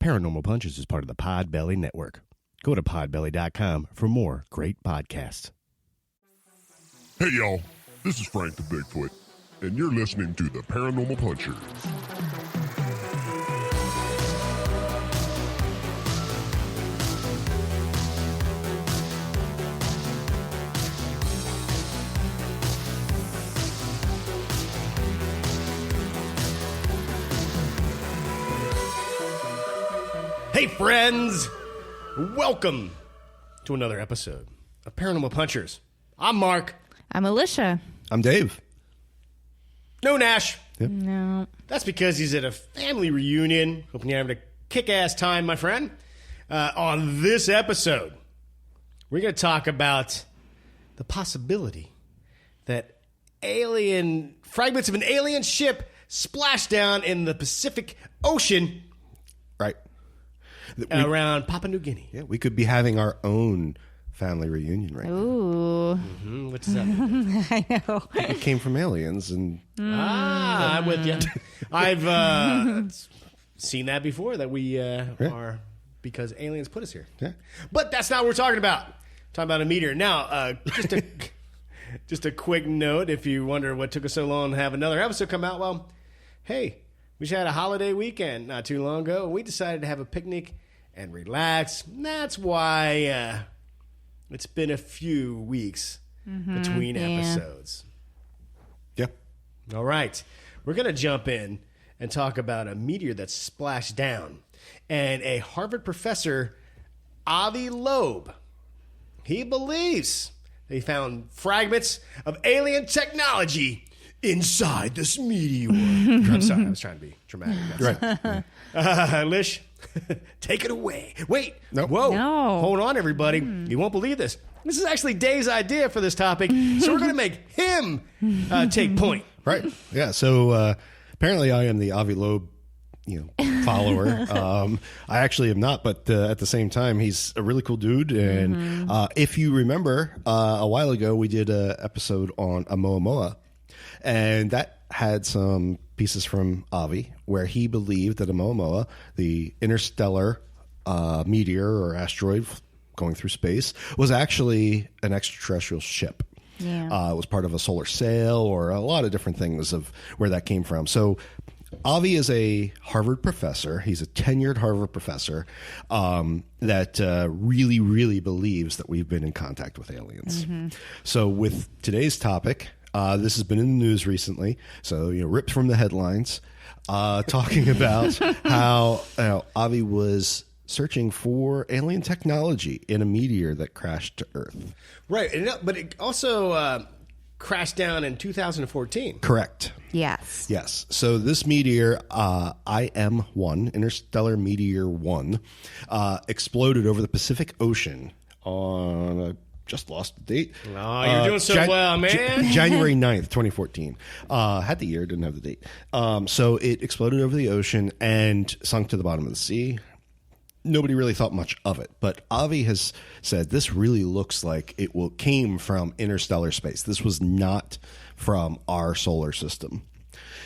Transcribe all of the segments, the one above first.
Paranormal Punches is part of the Podbelly Network. Go to podbelly.com for more great podcasts. Hey y'all, this is Frank the Bigfoot, and you're listening to the Paranormal Punchers. Hey friends, welcome to another episode of Paranormal Punchers. I'm Mark. I'm Alicia. I'm Dave. No Nash. Yep. No. That's because he's at a family reunion. Hoping you're having a kick-ass time, my friend. On this episode, we're going to talk about the possibility that fragments of an alien ship splashed down in the Pacific Ocean Right. around Papua New Guinea. Yeah, we could be having our own family reunion right now. Ooh. What does that mean? I know. It came from aliens, and I'm with you. I've seen that before, that we are, because aliens put us here. yeah. But that's not what we're talking about. We're talking about a meteor. Now, just a quick note, if you wonder what took us so long to have another episode come out, well, hey, we just had a holiday weekend not too long ago, and we decided to have a picnic and relax. That's why it's been a few weeks between episodes. Yeah. All right. We're going to jump in and talk about a meteor that splashed down. And a Harvard professor, Avi Loeb, he believes they found fragments of alien technology inside this meteor. I'm sorry, I was trying to be dramatic. Right. Lish, take it away. Wait. Nope. Whoa. No. Hold on, everybody. You won't believe this. This is actually Dave's idea for this topic, so we're going to make him take point. Right. Yeah. So apparently, I am the Avi Loeb, follower. I actually am not, but at the same time, he's a really cool dude. And if you remember, a while ago, we did an episode on Oumuamua, and that had some pieces from Avi, where he believed that Oumuamua, the interstellar meteor or asteroid going through space, was actually an extraterrestrial ship. Yeah. It was part of a solar sail or a lot of different things of where that came from. So Avi is a Harvard professor. He's a tenured Harvard professor that really, really believes that we've been in contact with aliens. So with today's topic, this has been in the news recently. So, ripped from the headlines, talking about how Avi was searching for alien technology in a meteor that crashed to Earth. Right, but it also crashed down in 2014. Correct. Yes. Yes. So this meteor, IM-1, Interstellar Meteor 1, exploded over the Pacific Ocean on... just lost the date. Oh, you're doing so well, man. January 9th, 2014. Had the year, didn't have the date. So it exploded over the ocean and sunk to the bottom of the sea. Nobody really thought much of it. But Avi has said this really looks like it came from interstellar space. This was not from our solar system.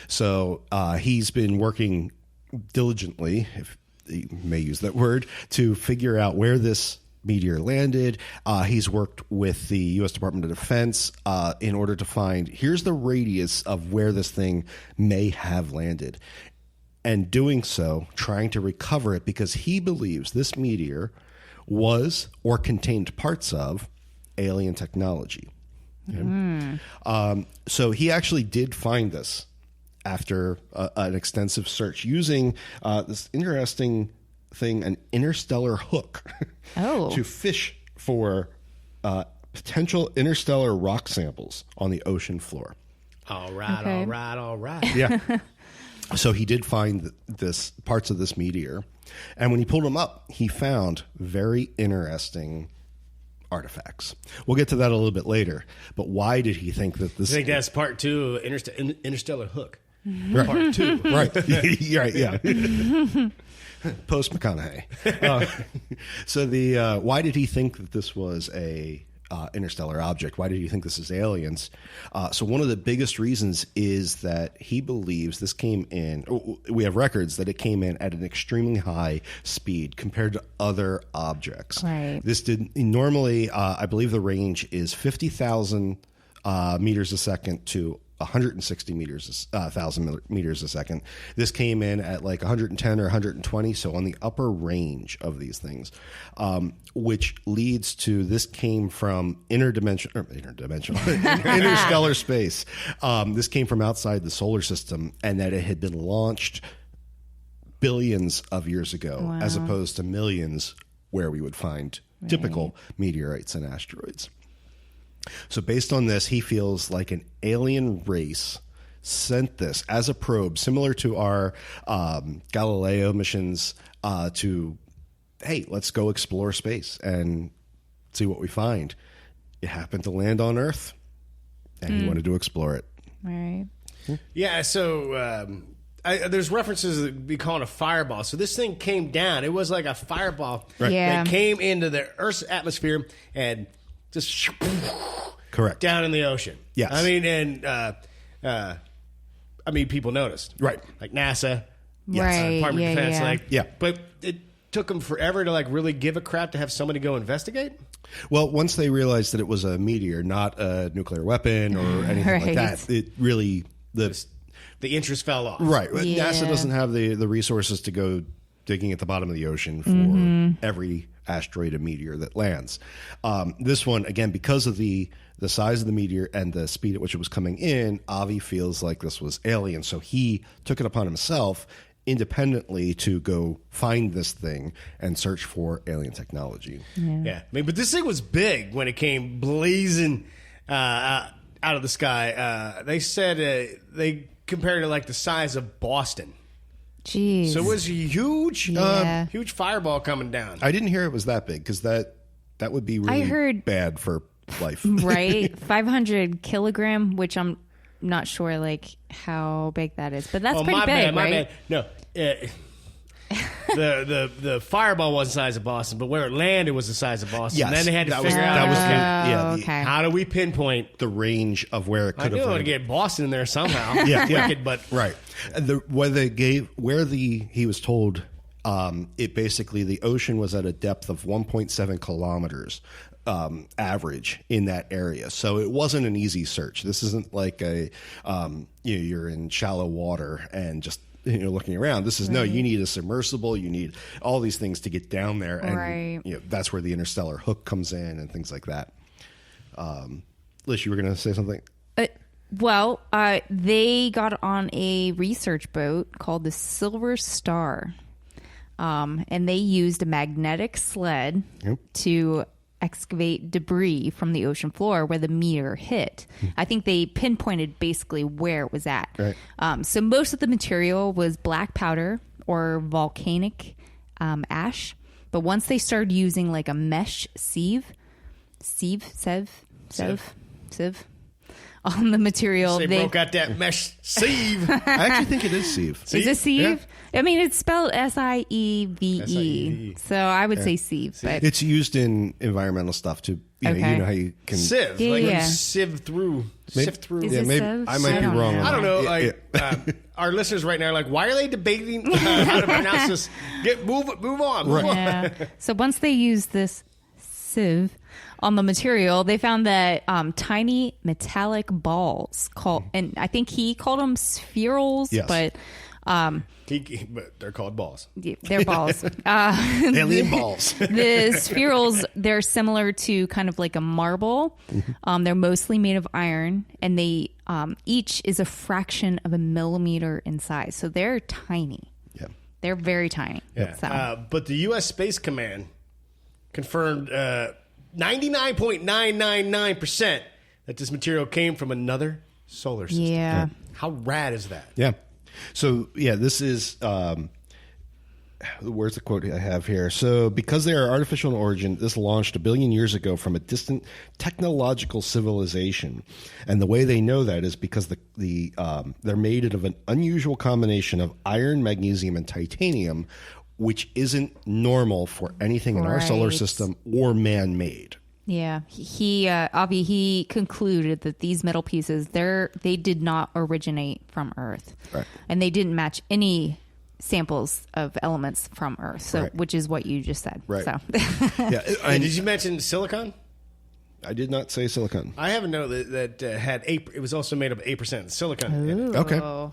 So he's been working diligently, if you may use that word, to figure out where this meteor landed. He's worked with the U.S. Department of Defense in order to find, here's the radius of where this thing may have landed. And doing so, trying to recover it, because he believes this meteor was or contained parts of alien technology. Okay? So he actually did find this after an extensive search using this interesting thing, an interstellar hook, to fish for potential interstellar rock samples on the ocean floor. All right, Okay. all right. Yeah. So he did find this parts of this meteor, and when he pulled them up, he found very interesting artifacts. We'll get to that a little bit later. But why did he think that this? I think that's part two of Interstellar Hook. Right. Part two. Right. Right. Yeah. Post McConaughey. So why did he think that this was a interstellar object? Why do you think this is aliens? So one of the biggest reasons is that he believes this came in, we have records that it came in at an extremely high speed compared to other objects. Right. This did normally, I believe the range is 50,000 meters a second to 160 meters, 1,000 meters a second. This came in at like 110 or 120, so on the upper range of these things, which leads to this came from interstellar space. This came from outside the solar system, and that it had been launched billions of years ago, as opposed to millions where we would find typical meteorites and asteroids. So based on this, he feels like an alien race sent this as a probe, similar to our Galileo missions, to, hey, let's go explore space and see what we find. It happened to land on Earth, and he wanted to explore it. Right. Yeah, so there's references that we call it a fireball. So this thing came down. It was like a fireball Yeah. that came into the Earth's atmosphere and just Correct. down in the ocean. Yes. I mean, and people noticed. Right. Like NASA, Right. Department of Defense. Yeah. Like, Yeah. But it took them forever to like really give a crap to have somebody go investigate. Well, once they realized that it was a meteor, not a nuclear weapon or anything like Right. that, it really The interest fell off. right. Yeah. NASA doesn't have the resources to go digging at the bottom of the ocean for every asteroid and meteor that lands. This one, again, because of the size of the meteor and the speed at which it was coming in, Avi feels like this was alien. So he took it upon himself independently to go find this thing and search for alien technology. Yeah. I mean, but this thing was big when it came blazing out of the sky. They said they compared it like the size of Boston. Jeez. So it was a huge, Yeah. huge fireball coming down. I didn't hear it was that big because that would be really heard- bad for life. right. 500 kilogram, which I'm not sure like how big that is, but that's pretty my big, bad, my right? bad. No, the fireball wasn't the size of Boston, but where it landed was the size of Boston. Yes, And then they had to that was- figure that was out the- okay. how do we pinpoint. The range of where it I could knew have I would landed. get Boston in there somehow. Yeah. Wicked, but Right. And he was told it basically the ocean was at a depth of 1.7 kilometers average in that area. So it wasn't an easy search. This isn't like you're in shallow water and just looking around. This is no, you need a submersible, you need all these things to get down there, and Right. that's where the interstellar hook comes in and things like that. Liz, you were going to say something? They got on a research boat called the Silver Star, and they used a magnetic sled to excavate debris from the ocean floor where the meteor hit. I think they pinpointed basically where it was at. Right. So most of the material was black powder or volcanic ash, but once they started using like a mesh sieve on the material, they broke out that mesh sieve. I actually think it is sieve. Is it sieve? I mean, it's spelled Sieve, S-I-E-V-E. so I would say sieve. But It's used in environmental stuff to, Okay. you know how you can Sieve. Yeah, like when yeah. you sieve through. Sift through. Is Yeah, it maybe sieve? I might be don't wrong. know. on I don't that. know. Our listeners right now are like, why are they debating how to pronounce this? Move on. Move on. yeah. So once they used this sieve on the material, they found that tiny metallic balls and I think he called them spherules, Yes. but But they're called balls. they're balls. Alien balls. The spherules, they're similar to kind of like a marble. They're mostly made of iron, and they each is a fraction of a millimeter in size. So they're tiny. Yeah. They're very tiny. Yeah. So. But the U.S. Space Command confirmed 99.999% that this material came from another solar system. Yeah. How rad is that? Yeah. So, this is, where's the quote I have here? So, because they are artificial in origin, this launched 1 billion years ago from a distant technological civilization. And the way they know that is because they're made of an unusual combination of iron, magnesium, and titanium, which isn't normal for anything in our solar Right. system or man-made. Yeah, he concluded that these metal pieces they did not originate from Earth, Right. and they didn't match any samples of elements from Earth. So, Right. which is what you just said. Right. So, Yeah, And did you mention silicon? I did not say silicon. I have a note that had it was also made of 8% silicon. In it. Okay. Oh.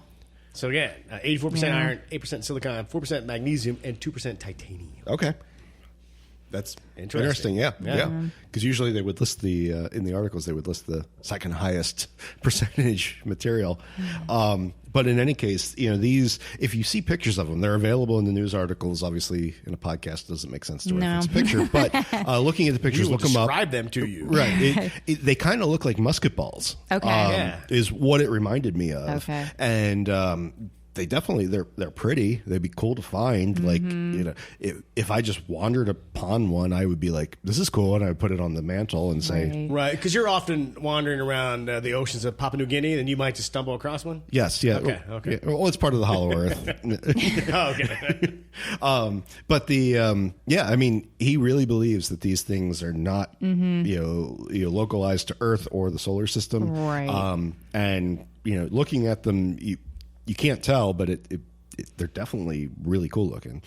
So again, 84% Yeah. iron, 8% silicon, 4% magnesium, and 2% titanium. Okay. That's Interesting. interesting. Yeah. Because usually they would list in the articles, they would list the second highest percentage material. But in any case, these, if you see pictures of them, they're available in the news articles. Obviously, in a podcast, it doesn't make sense to reference a picture. But looking at the pictures, We will look them up. describe them to you. Right. They kind of look like musket balls. Okay. Yeah. Is what it reminded me of. Okay. And they definitely they're pretty. They'd be cool to find. Like if I just wandered upon one, I would be like, "This is cool," and I would put it on the mantle and say, Right. Right, because you're often wandering around the oceans of Papua New Guinea, and you might just stumble across one. "Yes, yeah, Okay. yeah, well, it's part of the Hollow Earth." Oh, okay. But I mean, he really believes that these things are not localized to Earth or the solar system. Right. And looking at them, you can't tell, but they're definitely really cool looking.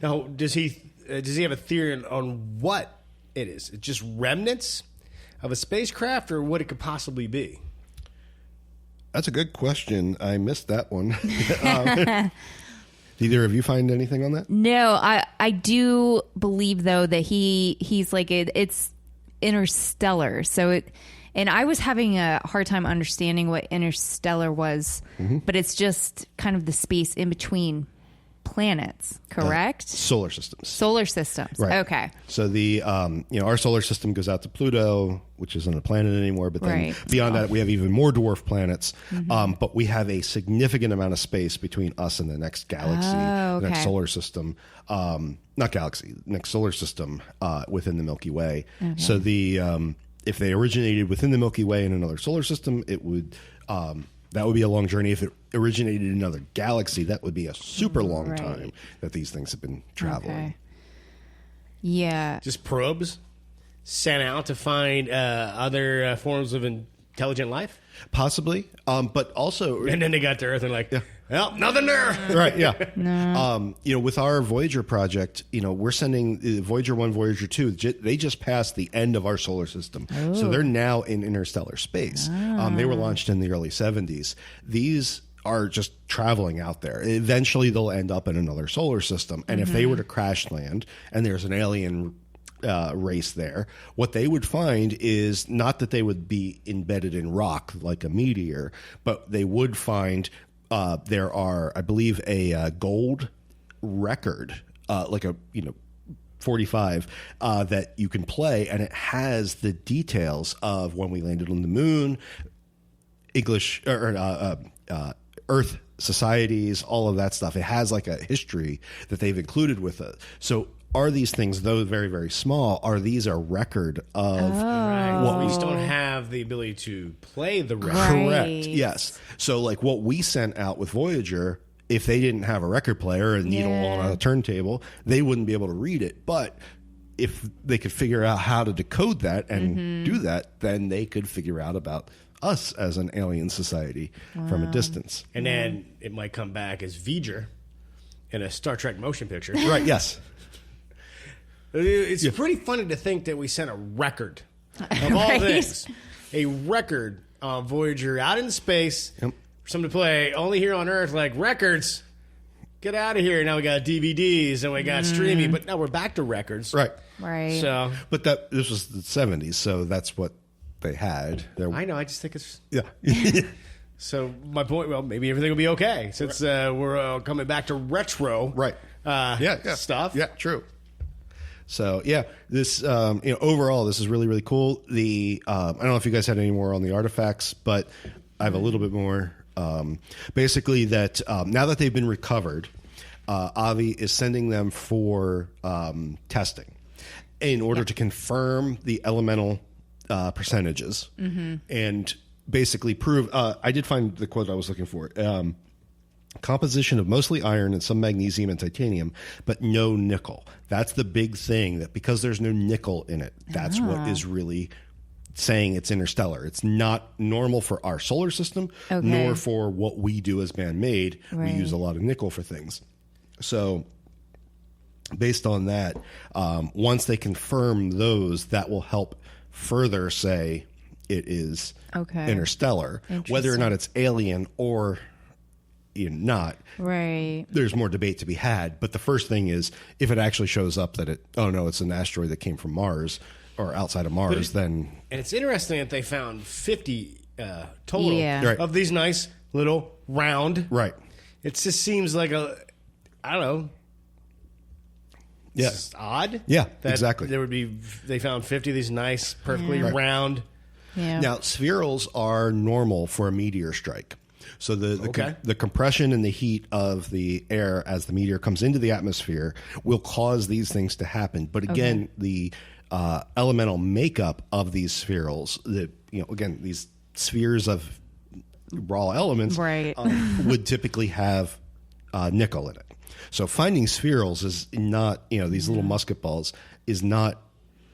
Now, does he have a theory on what it is? It's just remnants of a spacecraft, or what it could possibly be? That's a good question. I missed that one. Did either of you find anything on that? No, I do believe though that he's like it's interstellar. So it, and I was having a hard time understanding what interstellar was, but it's just kind of the space in between planets, correct? Solar systems. Solar systems. Right. Okay. So the our solar system goes out to Pluto, which isn't a planet anymore. But then Right. beyond that, we have even more dwarf planets. But we have a significant amount of space between us and the next galaxy, Oh, the next okay. solar system. Not galaxy, next solar system within the Milky Way. So the if they originated within the Milky Way in another solar system, it would. That would be a long journey. If it originated in another galaxy, that would be a super long Right. time that these things have been traveling. Okay. Yeah. Just probes sent out to find other forms of intelligent life, Possibly, but also, and then they got to Earth and like, well, nothing there. right? Yeah. With our Voyager project, we're sending Voyager 1, Voyager 2. They just passed the end of our solar system, so they're now in interstellar space. They were launched in the early 70s. These are just traveling out there. Eventually, they'll end up in another solar system, and if they were to crash land, and there's an alien race there, what they would find is not that they would be embedded in rock like a meteor, but they would find there are, I believe, a gold record, like a 45 that you can play, and it has the details of when we landed on the moon, Earth societies, all of that stuff. It has like a history that they've included with it. So are these things, though very, very small, are these a record of Right. Well, we just don't have the ability to play the record. Right. Correct. Yes. So like what we sent out with Voyager, if they didn't have a record player and needle on a turntable, they wouldn't be able to read it. But if they could figure out how to decode that and do that, then they could figure out about us as an alien society from a distance. And then it might come back as V'ger in a Star Trek motion picture. Right. Yes. It's pretty funny to think that we sent a record of all Right. things, a record of Voyager out in space Yep. for someone to play only here on Earth. Like, records, get out of here. Now we got DVDs and we got streaming, but now we're back to records. Right. Right. So But this was the 70s, so that's what they had. I know. I just think it's Yeah. so. My point. Well, maybe everything will be okay since we're coming back to retro. Right. Yeah. Stuff. Yeah, true. So yeah, this overall this is really, really cool. I don't know if you guys had any more on the artifacts, but I have a little bit more. Basically, that now that they've been recovered, Avi is sending them for testing in order to confirm the elemental percentages and basically prove. I did find the quote I was looking for. Composition of mostly iron and some magnesium and titanium, but no nickel. That's the big thing, that because there's no nickel in it, that's what is really saying it's interstellar. It's not normal for our solar system, nor for what we do as man-made. Right. We use a lot of nickel for things. So based on that, once they confirm those, that will help further say it is interstellar. Whether or not it's alien or not, Right. there's more debate to be had. But the first thing is, if it actually shows up that it's an asteroid that came from Mars or outside of Mars, then... And it's interesting that they found 50 total of these nice little round. Right. It just seems like I don't know. Yeah. It's just odd. Yeah, that exactly. They found 50 of these nice, perfectly round. Yeah. Now, spherules are normal for a meteor strike. So the compression and the heat of the air as the meteor comes into the atmosphere will cause these things to happen. But again, the elemental makeup of these spherules, again, these spheres of raw elements, would typically have nickel in it. So finding spherules is not, these little musket balls is not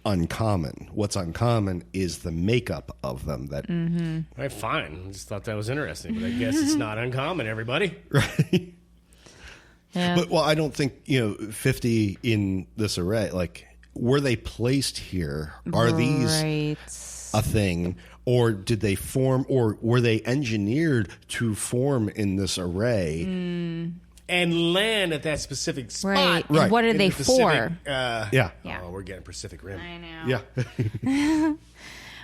uncommon. What's uncommon is the makeup of them. That All right, fine. I just thought that was interesting, but I guess it's not uncommon, everybody. Right. Yeah. But, I don't think, 50 in this array, like, were they placed here? Are these a thing? Or did they form, or were they engineered to form in this array? And land at that specific spot. Right. And what are they for? Oh, we're getting Pacific Rim. I know. Yeah.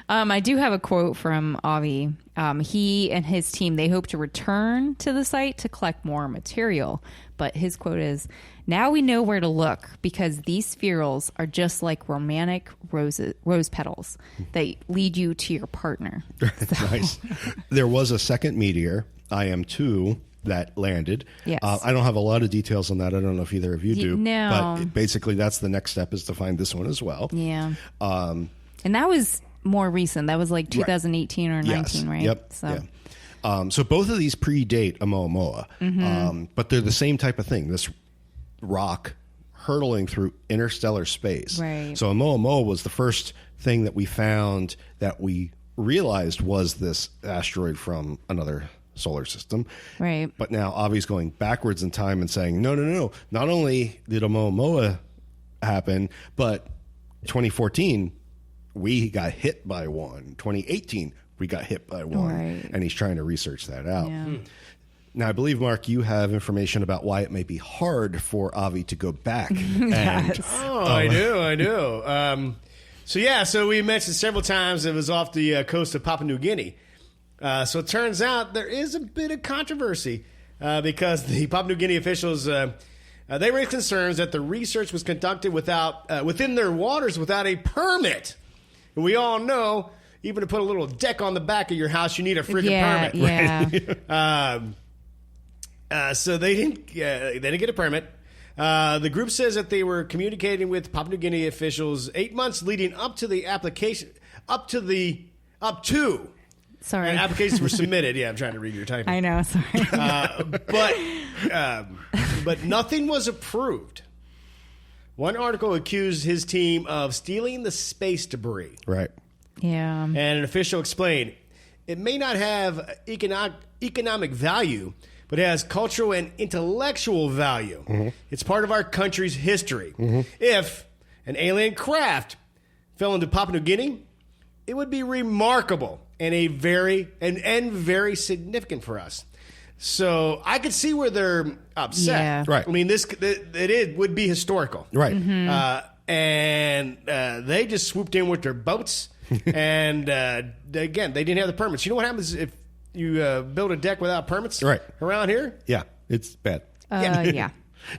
I do have a quote from Avi. He and his team, they hope to return to the site to collect more material. But his quote is, "Now we know where to look because these spherules are just like romantic rose petals. They lead you to your partner." Nice. There was a second meteor, IM2, that landed. Yes. I don't have a lot of details on that. I don't know if either of you do. No. But basically, that's the next step, is to find this one as well. Yeah. And that was more recent. That was like 2018 or 19, right? Yep. So. Yeah. So both of these predate Oumuamua, but they're the same type of thing. This rock hurtling through interstellar space. Right. So Oumuamua was the first thing that we found that we realized was this asteroid from another solar system. Right. But now Avi's going backwards in time and saying, no. Not only did Oumuamua happen, but 2014, we got hit by one. 2018, we got hit by one. Right. And he's trying to research that out. Yeah. Now, I believe, Mark, you have information about why it may be hard for Avi to go back. Yes. I do. So we mentioned several times it was off the coast of Papua New Guinea. So it turns out there is a bit of controversy because the Papua New Guinea officials, they raised concerns that the research was conducted within their waters without a permit. And we all know, even to put a little deck on the back of your house, you need a freaking permit. Yeah. So they didn't get a permit. The group says that they were communicating with Papua New Guinea officials 8 months leading up to the application, Sorry. and applications were submitted. Yeah, I'm trying to read your typing. I know. Sorry. But nothing was approved. One article accused his team of stealing the space debris. Right. Yeah. And an official explained, it may not have economic value, but it has cultural and intellectual value. Mm-hmm. It's part of our country's history. Mm-hmm. If an alien craft fell into Papua New Guinea, it would be remarkable and very significant for us. So I could see where they're upset. Yeah. Right. I mean, it would be historical. Right. Mm-hmm. And they just swooped in with their boats. And again, they didn't have the permits. You know what happens if you build a deck without permits around here? Yeah, it's bad. Yeah.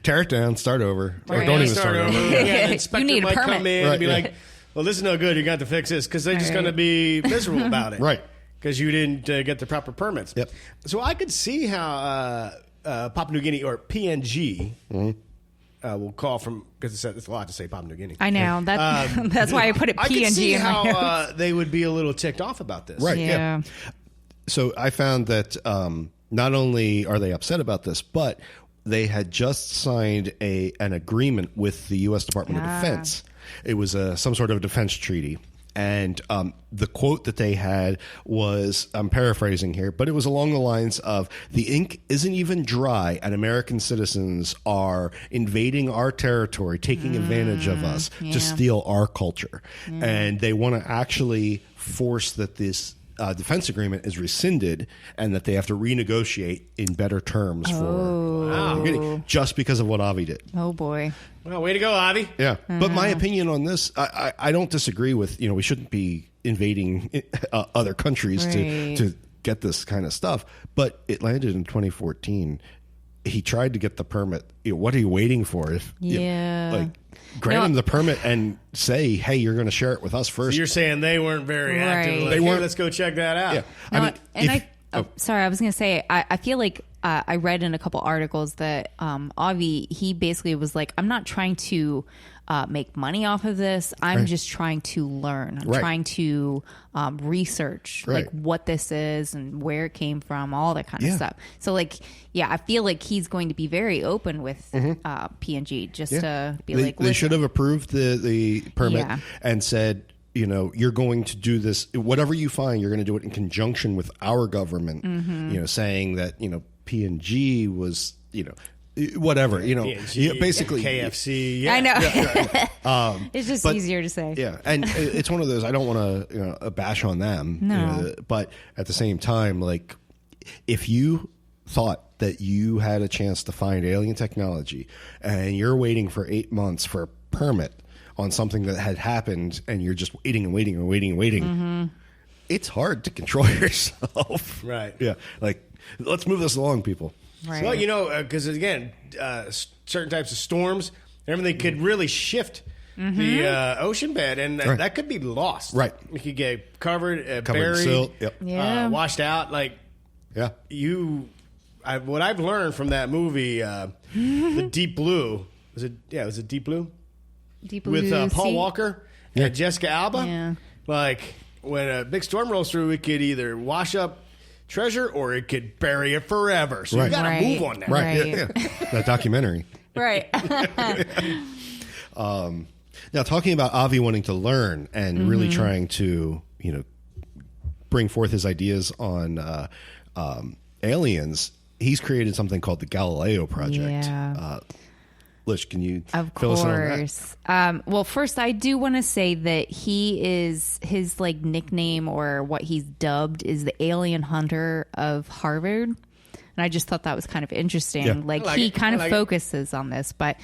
Tear it down, start over. Right. Or don't even start over. Yeah, an inspector You need a might permit. come in and be like, well, this is no good. You got to fix this, because they're just going to be miserable about it. Right. Because you didn't get the proper permits. Yep. So I could see how Papua New Guinea, or PNG, will call from, because it's a lot to say Papua New Guinea. I know. That's why I put it PNG I could see in my notes. how they would be a little ticked off about this. Right. Yeah. So I found that not only are they upset about this, but they had just signed an agreement with the U.S. Department of Defense. It was some sort of defense treaty. And the quote that they had was, I'm paraphrasing here, but it was along the lines of, the ink isn't even dry and American citizens are invading our territory, taking advantage of us to steal our culture. And they want to actually force that this defense agreement is rescinded and that they have to renegotiate in better terms for just because of what Avi did. Oh, boy. Well, way to go, Avi. Yeah. But my opinion on this, I don't disagree with, we shouldn't be invading other countries to get this kind of stuff. But it landed in 2014. He tried to get the permit. What are you waiting for? Grant him the permit and say, hey, you're going to share it with us first. So you're saying they weren't very active. Like, they weren't. Hey, let's go check that out. Yeah. No, sorry, I was going to say, I feel like I read in a couple articles that Avi, he basically was like, I'm not trying to make money off of this. I'm just trying to learn. I'm trying to research like what this is and where it came from, all that kind of stuff. So I feel like he's going to be very open with PNG just to be like, they should have approved the permit and said, you're going to do this, whatever you find, you're going to do it in conjunction with our government, saying that, PNG was, whatever, PNG, basically KFC. I know. It's just easier to say. Yeah. And it's one of those, I don't want to bash on them. No. But at the same time, like, if you thought that you had a chance to find alien technology and you're waiting for 8 months for a permit on something that had happened and you're just waiting and waiting and waiting and waiting, it's hard to control yourself. Right. Yeah. Like, let's move this along, people. Right. Well, because again, certain types of storms, everything could really shift the ocean bed, and that could be lost. Right. It could get covered, in buried, silt. Yep. washed out. Like, what I've learned from that movie, The Deep Blue, was it Deep Blue? Deep Blue With Paul Sea? Walker and Jessica Alba. Yeah. Like, when a big storm rolls through, it could either wash up treasure or it could bury it forever. So you got to move on that. Right. Yeah. That documentary. Right. Now, talking about Avi wanting to learn and really trying to, bring forth his ideas on aliens, he's created something called the Galileo Project. Yeah. Lish, can you fill us in on that? Well, first, I do want to say that his nickname, or what he's dubbed, is the alien hunter of Harvard. And I just thought that was kind of interesting. Yeah. He kind of focuses on this. But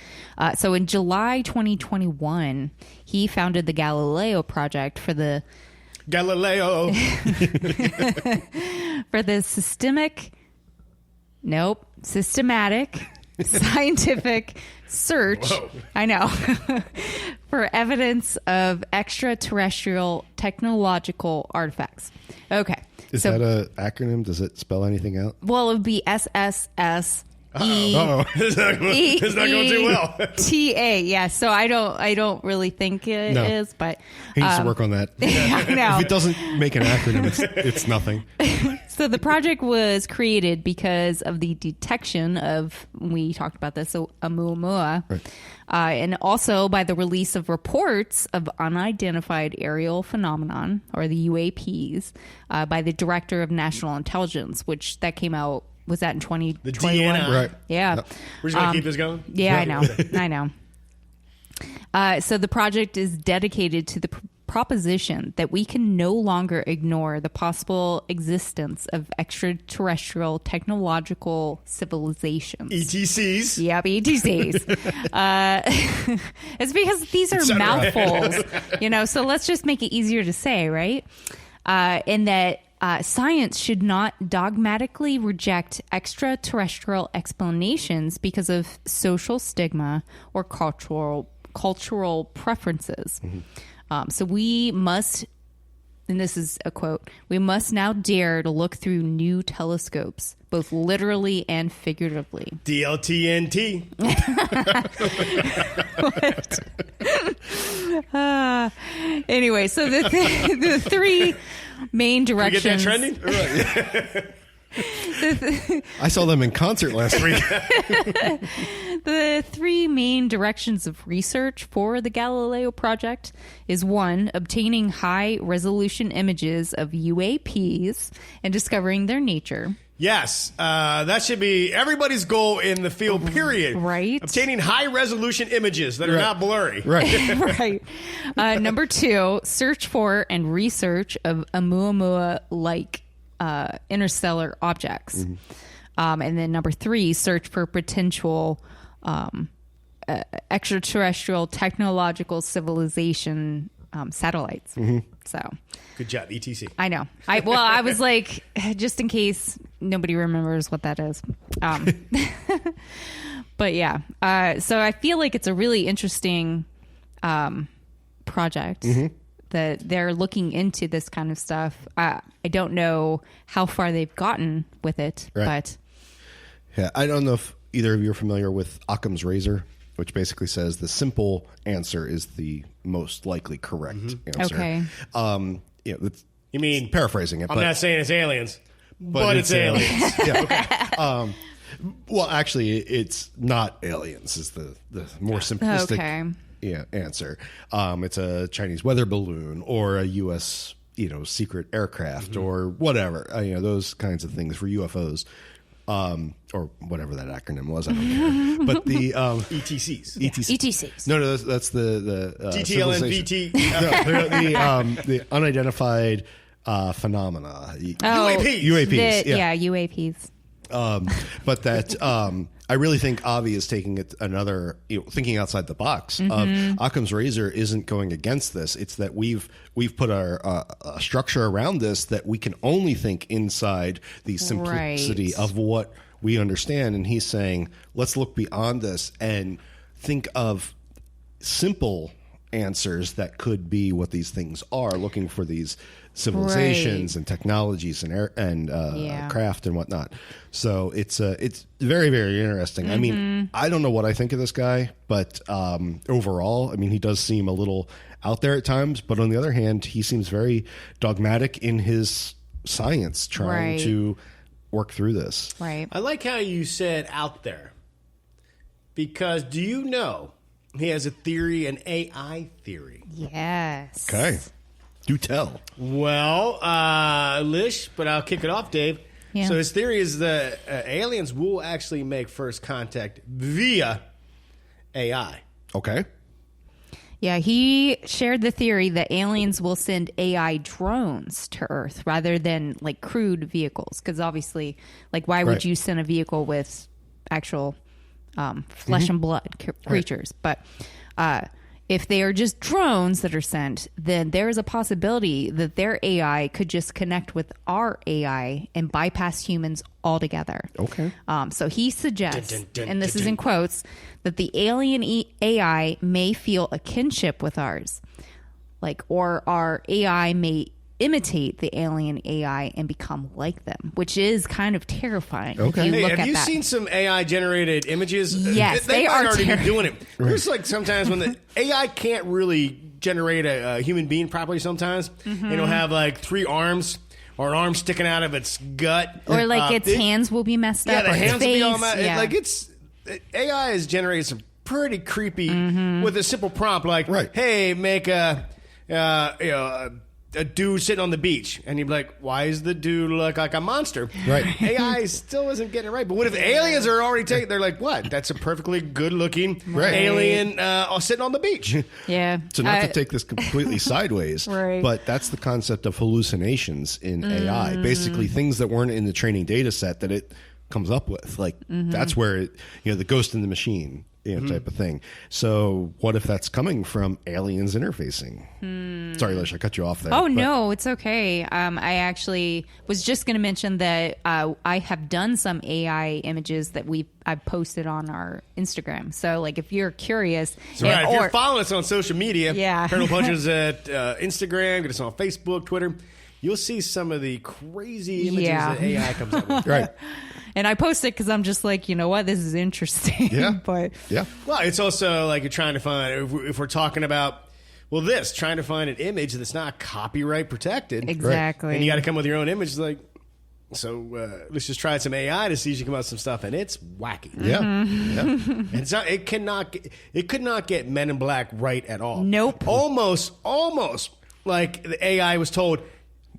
so in July 2021, he founded the Galileo Project for the systematic scientific search. Whoa. I know. For evidence of extraterrestrial technological artifacts. Okay. Is that an acronym? Does it spell anything out? Well, it would be SSS. It's not going too well. TA. Yeah. So I don't really think it is, but he needs to work on that. I know. If it doesn't make an acronym, it's nothing. So the project was created because of the detection of, we talked about this, Oumuamua, and also by the release of reports of unidentified aerial phenomenon, or the UAPs, by the Director of National Intelligence, which that came out. Was that in 2021? The DNI. Right. Yeah. We're just going to keep this going? Yeah, I know. So the project is dedicated to the proposition that we can no longer ignore the possible existence of extraterrestrial technological civilizations. ETCs. Yep, ETCs. It's because these are mouthfuls, so let's just make it easier to say, right? In that science should not dogmatically reject extraterrestrial explanations because of social stigma or cultural preferences. So we must, and this is a quote, we must now dare to look through new telescopes, both literally and figuratively. DLTNT. Anyway, so the three main directions. Can we get that trending? I saw them in concert last week. The three main directions of research for the Galileo Project is 1, obtaining high-resolution images of UAPs and discovering their nature. Yes, that should be everybody's goal in the field, period. Right. Obtaining high-resolution images that are not blurry. Right. Right. Number 2, search for and research of Oumuamua-like interstellar objects. And then number 3, search for potential extraterrestrial technological civilization satellites. So Good job, ETC. I know. I was like, just in case nobody remembers what that is. But yeah. So I feel like it's a really interesting project that they're looking into this kind of stuff. I don't know how far they've gotten with it, but Yeah, I don't know if either of you are familiar with Occam's razor, which basically says the simple answer is the most likely correct answer. Okay. You mean paraphrasing it? I'm not saying it's aliens, but it's aliens. Yeah. Okay. Well, actually, it's not aliens. Is the more simplistic answer. It's a Chinese weather balloon or a U.S. secret aircraft or whatever. Those kinds of things for UFOs. Or whatever that acronym was, I don't care. But the ETCs. ETCs. No, that's the GTLNVT. the unidentified phenomena. UAPs. UAPs. UAPs. But that I really think Avi is taking it another, thinking outside the box. Of Occam's razor isn't going against this. It's that we've put our a structure around this that we can only think inside the simplicity of what we understand. And he's saying, let's look beyond this and think of simple answers that could be what these things are, looking for these civilizations and technologies and craft and whatnot. So it's very, very interesting. I mean, I don't know what I think of this guy, but overall, I mean, he does seem a little out there at times, but on the other hand, he seems very dogmatic in his science, trying to work through this. Right. I like how you said out there, because do you know he has a theory, an AI theory? Yes. Okay. Do tell. Well, Lish, but I'll kick it off, Dave. Yeah. So his theory is that aliens will actually make first contact via AI. Okay. Yeah, he shared the theory that aliens will send AI drones to Earth rather than like crewed vehicles. Because obviously, like, why would you send a vehicle with actual flesh and blood creatures? But if they are just drones that are sent, then there is a possibility that their AI could just connect with our AI and bypass humans altogether. Okay. So he suggests, and this is in quotes, that the alien AI may feel a kinship with ours, or our AI may imitate the alien AI and become like them, which is kind of terrifying. Okay. If you look Have at you that. seen some AI generated images? Yes, they they might are already be doing it. There's like sometimes when the AI can't really generate a human being properly. Sometimes it'll have like 3 arms or an arm sticking out of its gut, or its hands will be messed up. the or hands its will be face. all messed. Yeah. AI has generated some pretty creepy with a simple prompt like, "Hey, make a dude sitting on the beach," and you'd be like, "Why does the dude look like a monster?" Right. AI still isn't getting it right. But what if aliens are already taking? They're like, "What? That's a perfectly good-looking alien sitting on the beach." Yeah. So not to take this completely sideways, but that's the concept of hallucinations in AI. Basically, things that weren't in the training data set that it comes up with. That's where it, the ghost in the machine, type of thing. So what if that's coming from aliens interfacing? Sorry, Lish, I cut you off there. Oh, no, it's okay. I actually was just going to mention that I have done some AI images that I've posted on our Instagram. So, if you're curious. So, if you're following us on social media, Paranormal Punchers at Instagram, get us on Facebook, Twitter, you'll see some of the crazy images that AI comes up with. Right. And I post it because I'm just like, you know what, this is interesting. Yeah. But well, it's also like you're trying to find, if we're talking about, trying to find an image that's not copyright protected. Exactly. And you got to come with your own image. It's like, So let's just try some AI to see if you come up with some stuff, and it's wacky. Yeah. And so it could not get Men in Black right at all. Nope. Almost like the AI was told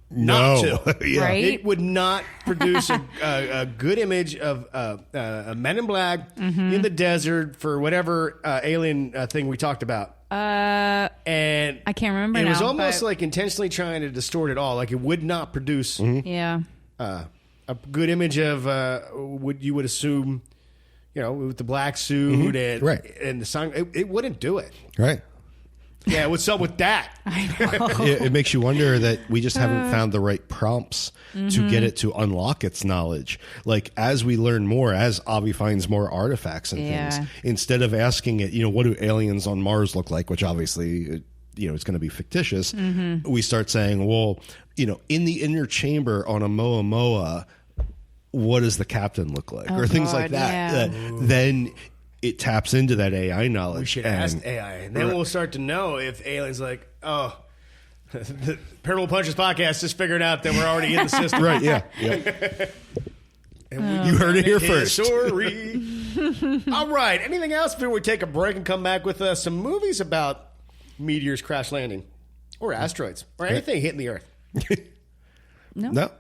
not to. Yeah. Right? It would not produce a good image of a Men in Black in the desert for whatever alien thing we talked about. And I can't remember. it was now, almost but- like intentionally trying to distort it all. Like it would not produce yeah. a good image of what you would assume, with the black suit and Right. and the song. It wouldn't do it. Right. Yeah, what's up with that? It makes you wonder that we just haven't found the right prompts to get it to unlock its knowledge. Like as we learn more, as Avi finds more artifacts and things, instead of asking it, what do aliens on Mars look like, which obviously, it's going to be fictitious. We start saying, well, in the inner chamber on Oumuamua, what does the captain look like? Or things like that. Then it taps into that AI knowledge. We should ask AI, and then we'll start to know if aliens like, oh, the Paranormal Punches podcast just figured out that we're already in the system. Right, yeah. You heard it here first. Sorry. All right. Anything else before we take a break and come back with some movies about meteors crash landing or asteroids or anything hitting the Earth? No.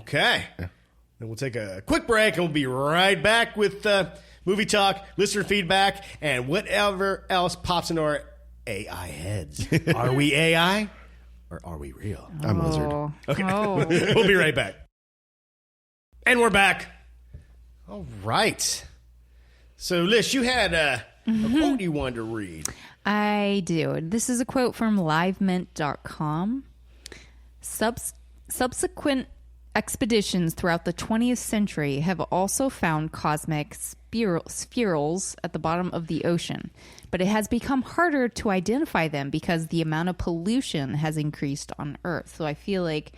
Okay. Then we'll take a quick break and we'll be right back with movie talk, listener feedback, and whatever else pops into our AI heads. Are we AI or are we real? I'm a lizard. Okay. Oh. We'll be right back. And we're back. All right. So, Liz, you had a quote you wanted to read. I do. This is a quote from livemint.com. Subsequent expeditions throughout the 20th century have also found cosmic spherules at the bottom of the ocean, but it has become harder to identify them because the amount of pollution has increased on Earth. So I feel like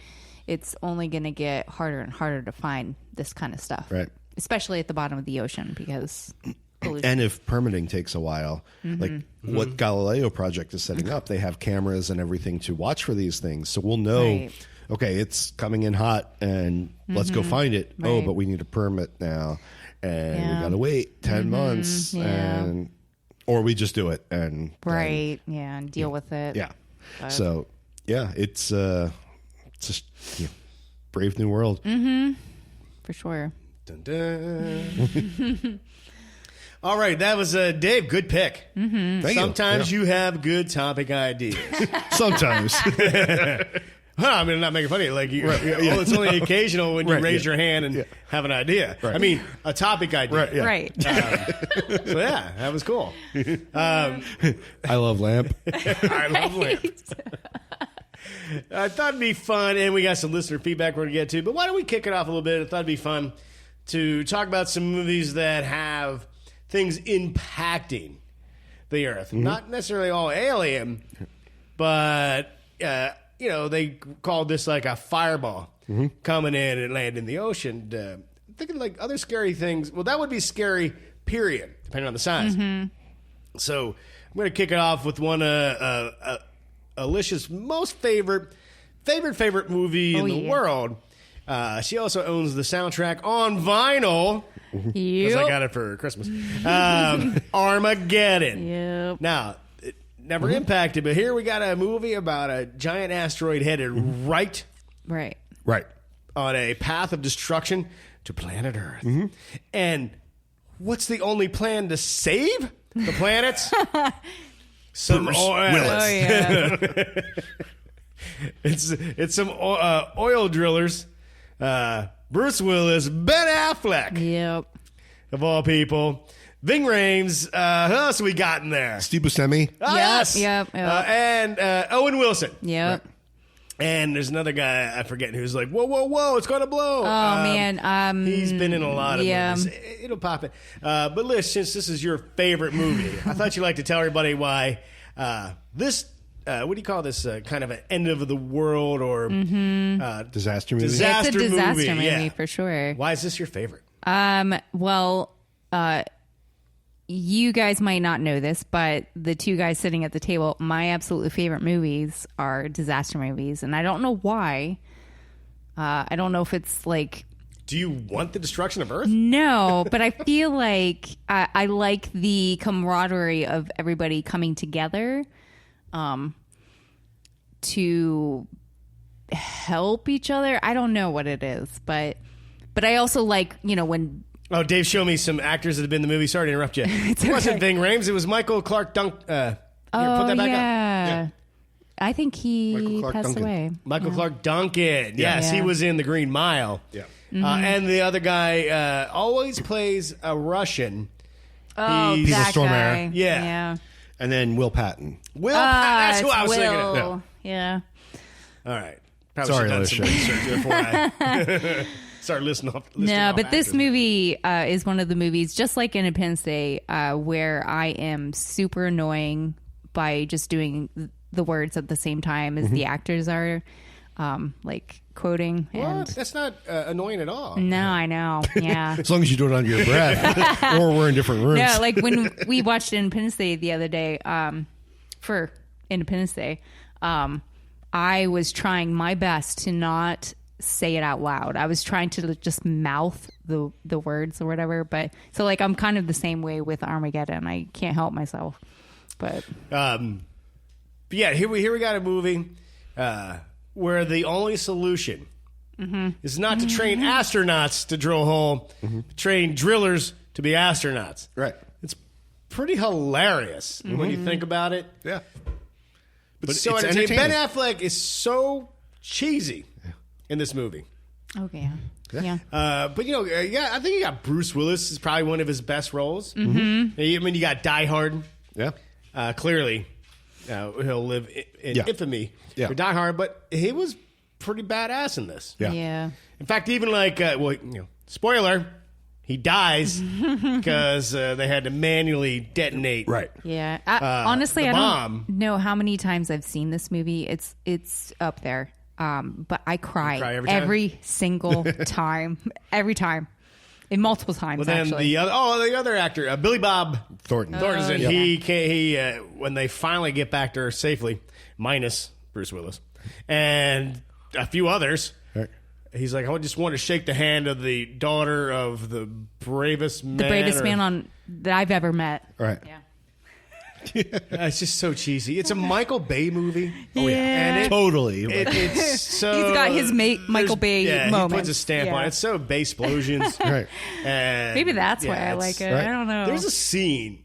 it's only going to get harder and harder to find this kind of stuff, Right. especially at the bottom of the ocean because pollution. And if permitting takes a while, like what Galileo Project is setting up, they have cameras and everything to watch for these things. So we'll know, Right. okay, it's coming in hot and let's go find it. Oh, Right. but we need a permit now. And we Yeah. got to wait 10 months. Yeah. Or we just do it. And Right, yeah, and deal with it. Yeah. But- So, yeah, it's just brave new world. For sure. Dun, dun. All right, that was Dave. Good pick. Thank you. Sometimes Yeah. you have good topic ideas. Sometimes. I mean, I'm not making fun of you. Like, it's only occasional when you Right, raise yeah. your hand and have an idea. Right. I mean, a topic idea. Right, yeah. Right. So, yeah, that was cool. I love lamp. I love lamp. I thought it'd be fun, and we got some listener feedback we're going to get to, but why don't we kick it off a little bit? I thought it'd be fun to talk about some movies that have things impacting the Earth. Not necessarily all alien, but, they called this like a fireball coming in and landing in the ocean. Thinking like other scary things. Well, that would be scary, period, depending on the size. So I'm going to kick it off with one Alicia's most favorite movie in the world. She also owns the soundtrack on vinyl because I got it for Christmas. Armageddon. Yep. Now, it never impacted, but here we got a movie about a giant asteroid headed right Right. Right. on a path of destruction to planet Earth. And what's the only plan to save the planets? Some Bruce oil. Willis. Oh, yeah. It's some oil drillers. Bruce Willis, Ben Affleck, Yep. of all people. Ving Rhames. Who else we got in there? Steve Buscemi. Oh, Yep, yes. yep. And Owen Wilson. Yep. And there's another guy I forget who's like, whoa, whoa, whoa, it's going to blow. Oh, man. He's been in a lot of yeah. movies. It'll pop in. But Liz, since this is your favorite movie, I thought you'd like to tell everybody why this, what do you call this, kind of an end of the world or Disaster movie. It's a disaster movie yeah. for sure. Why is this your favorite? Well, you guys might not know this, but the two guys sitting at the table, my absolute favorite movies are disaster movies. And I don't know why. I don't know if it's like... Do you want the destruction of Earth? No, but I feel like I like the camaraderie of everybody coming together to help each other. I don't know what it is, but I also like, when... Oh, Dave, show me some actors that have been in the movie. Sorry to interrupt you. It wasn't Ving Rhames. It was Michael Clark Duncan. Put that back up. Yeah. I think he passed away. Michael Clark Duncan. Yes, he was in The Green Mile. Yeah. And the other guy always plays a Russian. Oh, He's that Stormare. guy. Yeah. And then Will Patton. That's who I was thinking of. Will. Yeah. All right. Probably Sorry, should have done some research before I start listening off. No, but this movie is one of the movies, just like Independence Day, where I am super annoying by just doing the words at the same time as the actors are, like quoting. What? And That's not annoying at all. no, I know. Yeah. As long as you do it under your breath, or we're in different rooms. No, like when we watched Independence Day the other day, for Independence Day, I was trying my best to not say it out loud. I was trying to just mouth the words or whatever. But so like I'm kind of the same way with Armageddon. I can't help myself. But yeah, here we got a movie where the only solution is not to train astronauts to drill a hole, train drillers to be astronauts. Right. It's pretty hilarious when you think about it. Yeah. But it's so entertaining. Ben Affleck is so cheesy in this movie. okay. Yeah. But I think you got Bruce Willis is probably one of his best roles. I mean, you got Die Hard. Yeah. Clearly, he'll live in infamy for Die Hard, but he was pretty badass in this. Yeah. Yeah. In fact, even like, spoiler, he dies because they had to manually detonate. Right. Yeah. Honestly, the I bomb. don't know how many times I've seen this movie. It's up there. But I cry every time? every single time. Every time. And multiple times, Well, then actually. the other actor, Billy Bob Thornton. Thornton's in. yeah. He when they finally get back to her safely, minus Bruce Willis and a few others. Right. He's like, I just want to shake the hand of the daughter of the bravest man. The bravest man that I've ever met. Right. Yeah. It's just so cheesy. It's a Michael Bay movie. Oh, yeah. And Totally. it's so. He's got his Michael Bay moment. He puts a stamp on it. It's so Bay explosions. Right. And Maybe that's why I like it. right. I don't know. There's a scene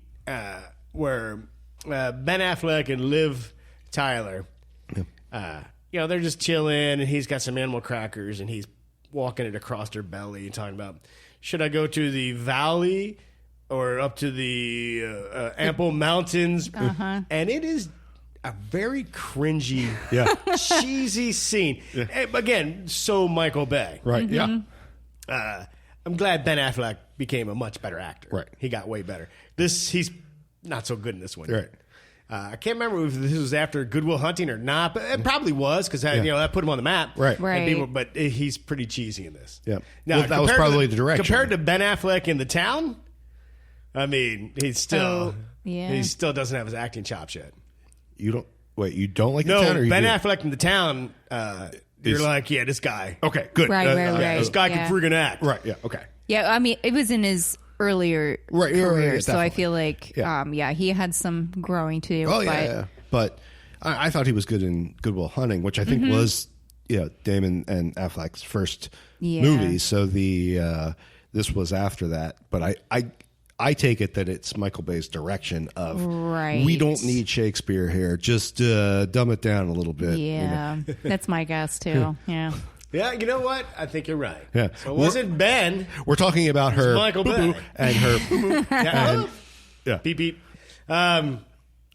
where Ben Affleck and Liv Tyler, they're just chilling, and he's got some animal crackers, and he's walking it across her belly and talking about, should I go to the valley or up to the ample mountains? And it is a very cringy, cheesy scene. Again, so Michael Bay. Right. Mm-hmm. Yeah. I'm glad Ben Affleck became a much better actor. Right. He got way better. He's not so good in this one. Right. I can't remember if this was after Good Will Hunting or not, but it probably was because that put him on the map. Right. Right. But he's pretty cheesy in this. Yeah. Now, Well, that was compared probably to the direction. Compared to Ben Affleck in The Town, I mean, he still doesn't have his acting chops yet. You don't like No, the town? Or you Ben do? Affleck in The Town, you're like, this guy. Okay, good. Right, right. This guy can freaking act. Right, yeah, okay. Yeah, I mean, it was in his earlier career, so I feel like, he had some growing to do. Oh, yeah. But I thought he was good in Good Will Hunting, which I think was, Damon and Affleck's first movie. So this was after that. But I take it that it's Michael Bay's direction of, we don't need Shakespeare here. Just dumb it down a little bit. Yeah, that's my guess, too. Yeah. Yeah, you know what? I think you're right. Yeah. So it wasn't Ben. We're talking about her Michael boo-boo Bay. and her boo-boo. Yeah. Yeah. Beep, beep. All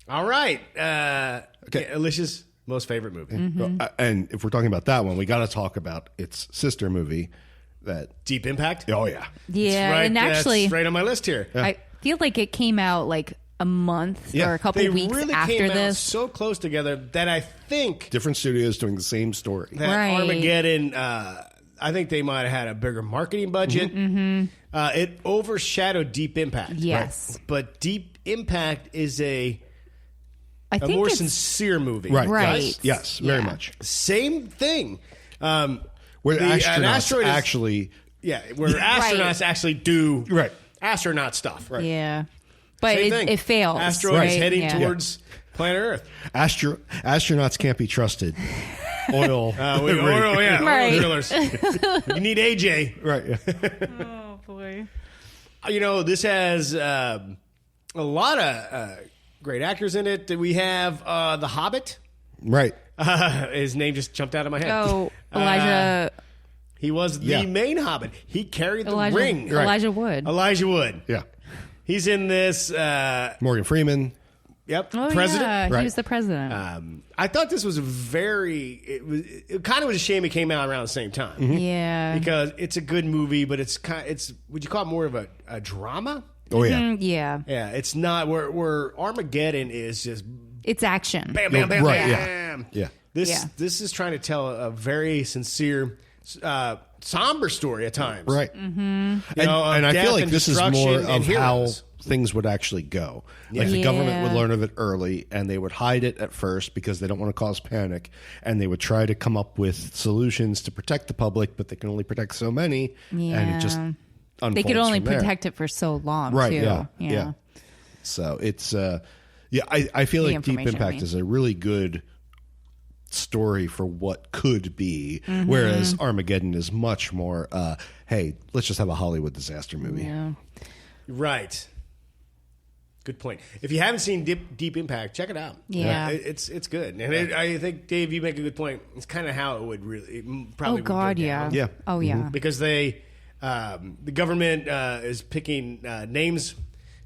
right. Okay. Alicia's most favorite movie. And if we're talking about that one, we got to talk about its sister movie, that Deep Impact. Oh yeah, Yeah, Right, and actually, that's right on my list here. I feel like it came out like a month or a couple They weeks really after came out this. so close together that I think different studios doing the same story. that Right. Armageddon, I think they might have had a bigger marketing budget. It overshadowed Deep Impact. Yes. Right. But Deep Impact is a I think more it's sincere movie. Right. Right. Yes, very Yeah. much. Same thing. Well, Where an astronauts asteroid is- actually... Yeah, where astronauts actually do astronaut stuff. Right. Yeah. But Same thing. it fails. Asteroid is right? heading towards planet Earth. Astronauts can't be trusted. Oil. Oil Right. drillers. You need AJ. Right. Yeah. Oh, boy. You know, this has a lot of great actors in it. We have The Hobbit. Right. His name just jumped out of my head. Oh, Elijah. He was the main Hobbit. He carried the ring. Elijah Wood. Elijah Wood. Yeah. He's in this. Morgan Freeman. Yep. Oh, president. yeah. Right. He was the president. I thought this was it kind of was a shame it came out around the same time. Yeah. Because it's a good movie, but it's would you call it more of a drama? Oh, yeah. Yeah. Yeah, it's not where Armageddon is just It's action. bam, bam, bam, Right, bam. Yeah. This is trying to tell a very sincere, somber story at times. Right. You And know, of I death feel like and this is more destruction and of how heroes. things would actually go. Like the government would Yeah. learn of it early and they would hide it at first because they don't want to cause panic. And they would try to come up with solutions to protect the public, but they can only protect so many. And it just unfolds They could only from there. protect it for so long, Right, too. yeah. So it's, I feel The like Deep information, Impact I mean. is a really good story for what could be, whereas Armageddon is much more, hey, let's just have a Hollywood disaster movie. Yeah. Right. Good point. If you haven't seen Deep Impact, check it out. Yeah. It's good. And I think, Dave, you make a good point. It's kind of how it would probably Oh, God, would go yeah. down. Yeah. Oh, yeah. Because the government is picking names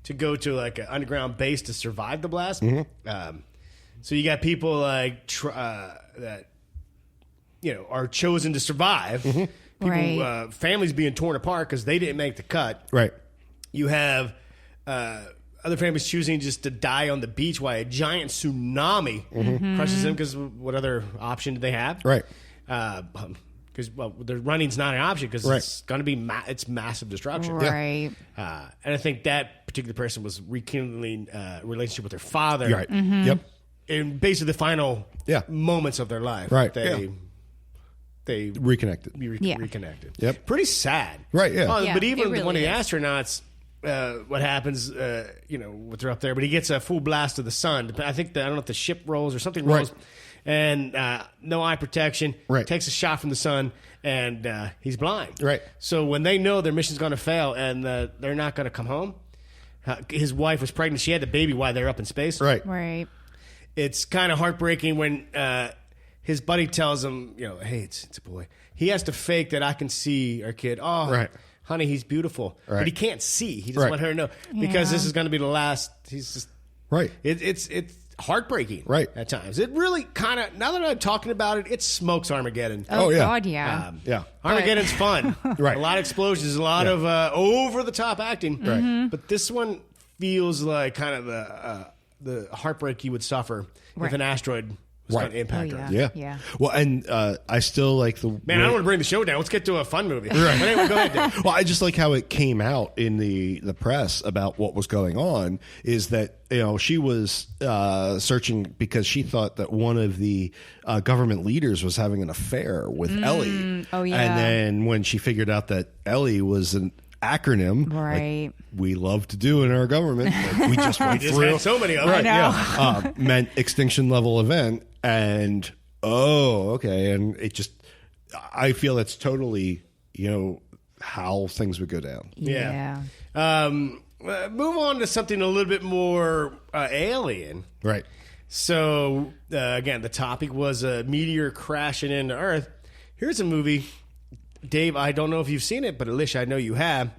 to go to like an underground base to survive the blast. So you got people like that, are chosen to survive. People, Right. families being torn apart because they didn't make the cut. Right. You have other families choosing just to die on the beach while a giant tsunami crushes them because what other option do they have? Right. Because the running's not an option because it's going to be it's massive destruction. Right. And I think that particular person was rekindling a relationship with their father. Right. Yep. In basically the final moments of their life. Right. They Reconnected. reconnected. Yep. Pretty sad. Right, yeah. Yeah, but even it really one of the is. astronauts, what happens, with they're up there, but he gets a full blast of the sun. I think I don't know if the ship rolls or something rolls. Right. And no eye protection. Right. Takes a shot from the sun, and he's blind. Right. So when they know their mission's going to fail and they're not going to come home, his wife was pregnant. She had the baby while they're up in space. Right. Right. It's kind of heartbreaking when his buddy tells him, hey, it's a boy. He has to fake that I can see our kid. Oh, Right. honey, he's beautiful. Right. But he can't see. He just Right. want her to know because Yeah. this is going to be the last. He's just Right. It's heartbreaking. Right. At times, it really kind of. Now that I'm talking about it, it smokes Armageddon. Oh, yeah. God, yeah. Yeah. Armageddon's fun. Right. A lot of explosions, a lot of over the top acting. Right. But this one feels like kind of the heartbreak you would suffer if Right. an asteroid was Right. going to impact Oh, Earth. Yeah. Yeah. Well, and I still like the Man, I don't want to bring the show down. Let's get to a fun movie. But anyway, go ahead, Dave. Well, I just like how it came out in the press about what was going on. Is that she was searching because she thought that one of the government leaders was having an affair with Ellie. Oh, yeah. And then when she figured out that Ellie was an acronym, Right. like we love to do in our government, like we just went Just through. had so many of them. Right, know. yeah. Meant extinction level event, and okay, and it just, I feel it's totally, how things would go down. Yeah. Move on to something a little bit more alien. Right. So, again, the topic was a meteor crashing into Earth. Here's a movie. Dave, I don't know if you've seen it, but Alicia, I know you have.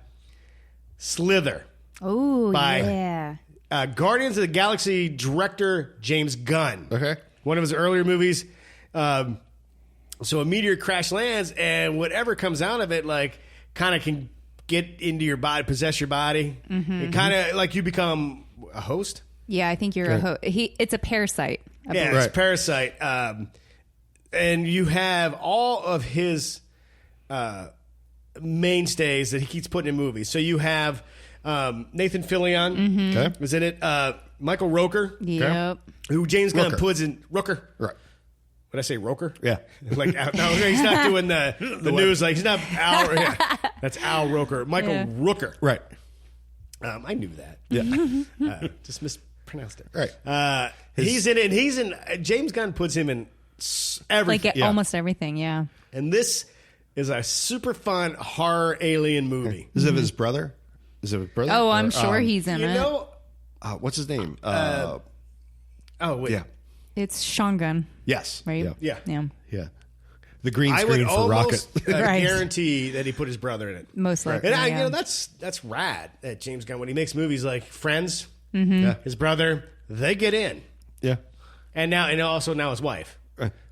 Slither. Oh, By- yeah. Guardians of the Galaxy director James Gunn. Okay. One of his earlier movies. So a meteor crash lands, and whatever comes out of it, like, kind of can get into your body, possess your body. It kind of like you become a host. Yeah, I think you're a host. It's a parasite. Yeah, Right. it's Parasite. And you have all of his mainstays that he keeps putting in movies. So you have Nathan Fillion Okay. was in it. Michael Rooker, Yep. who James Gunn Rooker. puts in Rooker. Right. What did I say, Roker? Yeah. Like, no, he's not doing the news. Like, he's not Al. Yeah, that's Al Roker. Michael Rooker. Right. I knew that. Yeah. Just mispronounced it. Right. He's in it. And he's in. James Gunn puts him in everything. Like almost everything, yeah. And this is a super fun horror alien movie. Is it his brother? Is it his brother? Oh, I'm sure he's in You it. know? What's his name? Oh, wait. Yeah. It's Sean Gunn, Yes. right? Yeah. Yeah. The green I would screen for Rocket. almost Right. guarantee that he put his brother in it. Most likely. And yeah. that's rad that James Gunn, when he makes movies like Friends, Yeah. his brother, they get in. Yeah. And also now his wife.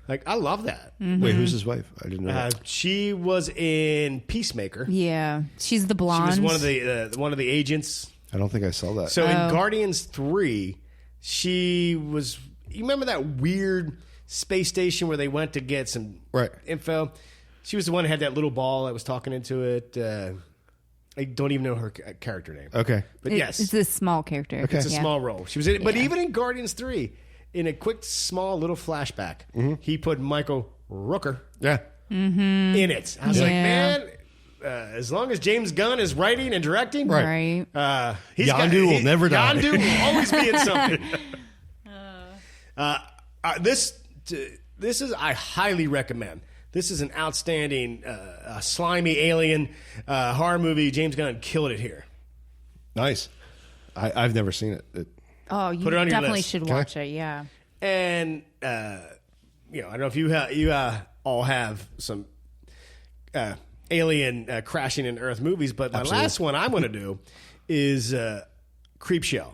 Like, I love that. Wait, who's his wife? I didn't know. That. She was in Peacemaker. Yeah. She's the She blonde. was one of the agents. I don't think I saw that. So in Guardians 3, she was. You remember that weird space station where they went to get some info? She was the one who had that little ball that was talking into it. I don't even know her character name. Okay. But yes, It's a small character. Okay. it's a Yeah. small role. She was in it. But even in Guardians 3, in a quick, small little flashback, he put Michael Rooker Yeah. in it. I was like, Yeah. man, as long as James Gunn is writing and directing, Right. Yondu will never die. Yondu will always be in something. This is, I highly recommend. This is an outstanding, slimy alien horror movie. James Gunn killed it here. Nice. I've never seen it. Oh, you Put it on your definitely list. should watch it, yeah. And I don't know if you all have some alien crashing in Earth movies, but my last one I'm going to do is Creepshow.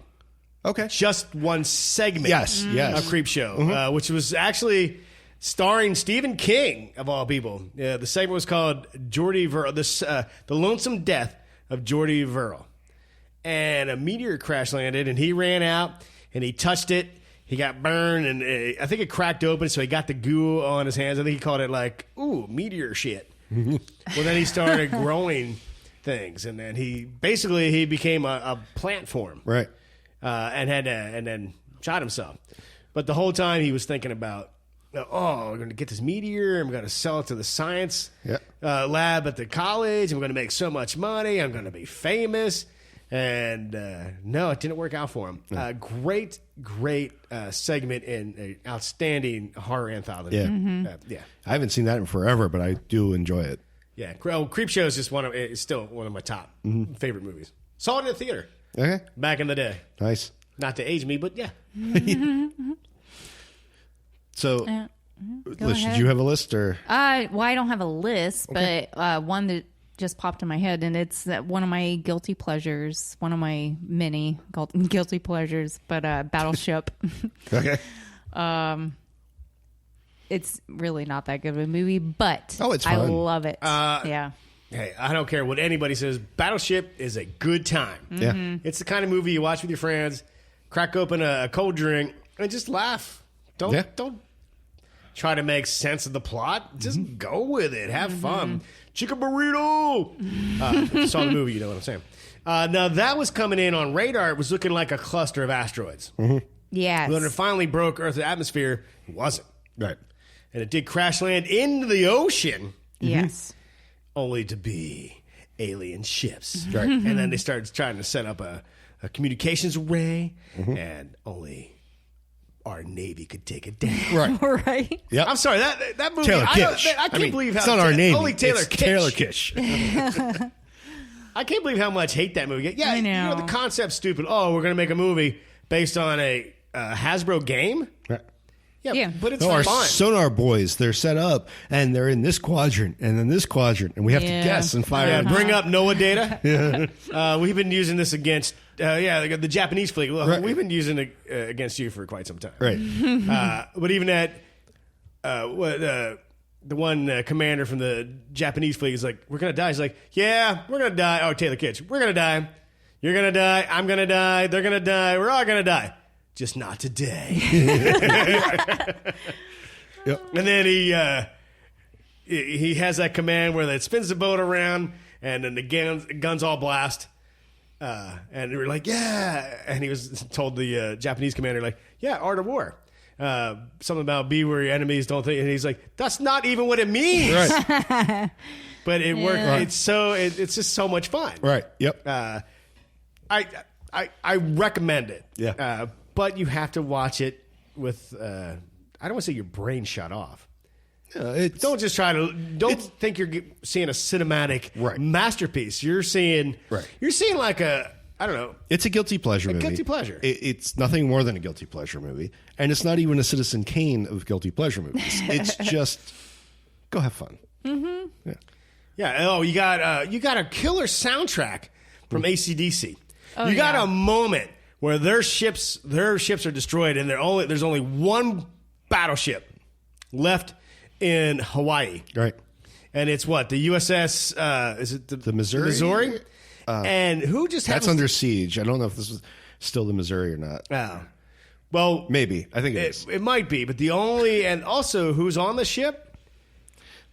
Okay. Just one segment. Yes. Yes. Of Creepshow, which was actually starring Stephen King of all people. The segment was called Geordie Verrill, the Lonesome Death of Geordie Verrill. And a meteor crash landed, and he ran out, and he touched it. He got burned, and I think it cracked open, so he got the goo on his hands. I think he called it like, ooh, meteor shit. Well, then he started growing things, and then he became a plant form. Right. And then shot himself. But the whole time he was thinking about, we're going to get this meteor, and we're going to sell it to the science lab at the college, and we're going to make so much money. I'm going to be famous. And no, it didn't work out for him. Great segment in an outstanding horror anthology. Yeah. I haven't seen that in forever, but I do enjoy it. Yeah. Creepshow is just it's still one of my top favorite movies. Saw it in the theater. Okay. Back in the day. Nice. Not to age me, but yeah. So, Liz, did you have a list or? Well, I don't have a list, but one that just popped in my head, and it's one of my guilty pleasures, one of my many guilty pleasures, but Battleship. Okay. It's really not that good of a movie, but it's I fun. love it. Yeah. Hey, I don't care what anybody says. Battleship is a good time. Yeah. It's the kind of movie you watch with your friends, crack open a cold drink, and just laugh. Don't try to make sense of the plot. Just go with it. Have fun. Chicken burrito. Saw the movie, you know what I'm saying. Now, that was coming in on radar. It was looking like a cluster of asteroids. Yes. When it finally broke Earth's atmosphere, it wasn't. Right. And it did crash land into the ocean. Yes. Only to be alien ships. Right. And then they started trying to set up a communications array, and only our Navy could take it down. Right. Right. Yep. I'm sorry, that movie, Taylor I Kitsch. can't believe how... It's not our Navy. Only Taylor it's Kitsch. Taylor Kitsch. I can't believe how much hate that movie gets. Yeah, I know. the concept's stupid. Oh, we're going to make a movie based on a Hasbro game? Right. Yeah. But it's No, our fun. sonar boys, they're set up, and they're in this quadrant, and then this quadrant, and we have to Yeah. guess and fire. Yeah, bring up NOAA data. We've been using this against the Japanese fleet. Well, Right. we've been using it against you for quite some time. Right. But even that, the one commander from the Japanese fleet is like, we're going to die. He's like, yeah, we're going to die. Oh, Taylor Kitsch, we're going to die. You're going to die. I'm going to die. They're going to die. We're all going to die. Just not today. Yep. And then he has that command where it spins the boat around, and then the guns all blast. And we were like, yeah. And he was told the Japanese commander, like, yeah, art of war. something about be where your enemies don't think, and he's like, that's not even what it means. Right. But it worked. Yeah. It's just so much fun. Right. Yep. I recommend it. Yeah. But you have to watch it with I don't want to say your brain shut off. Don't just don't think you're seeing a cinematic masterpiece. You're seeing like a, I don't know. It's a guilty pleasure movie. Guilty pleasure. It's nothing more than a guilty pleasure movie. And it's not even a Citizen Kane of guilty pleasure movies. It's just go have fun. Mm-hmm. Yeah. Yeah. Oh, you got a killer soundtrack from AC/DC. Oh, you got a moment where their ships are destroyed, and there's only one battleship left in Hawaii. Right. And it's what, the USS? Is it the Missouri? Missouri. And who just that's under siege. I don't know if this is still the Missouri or not. Well, maybe. I think it is. It might be, but and also who's on the ship?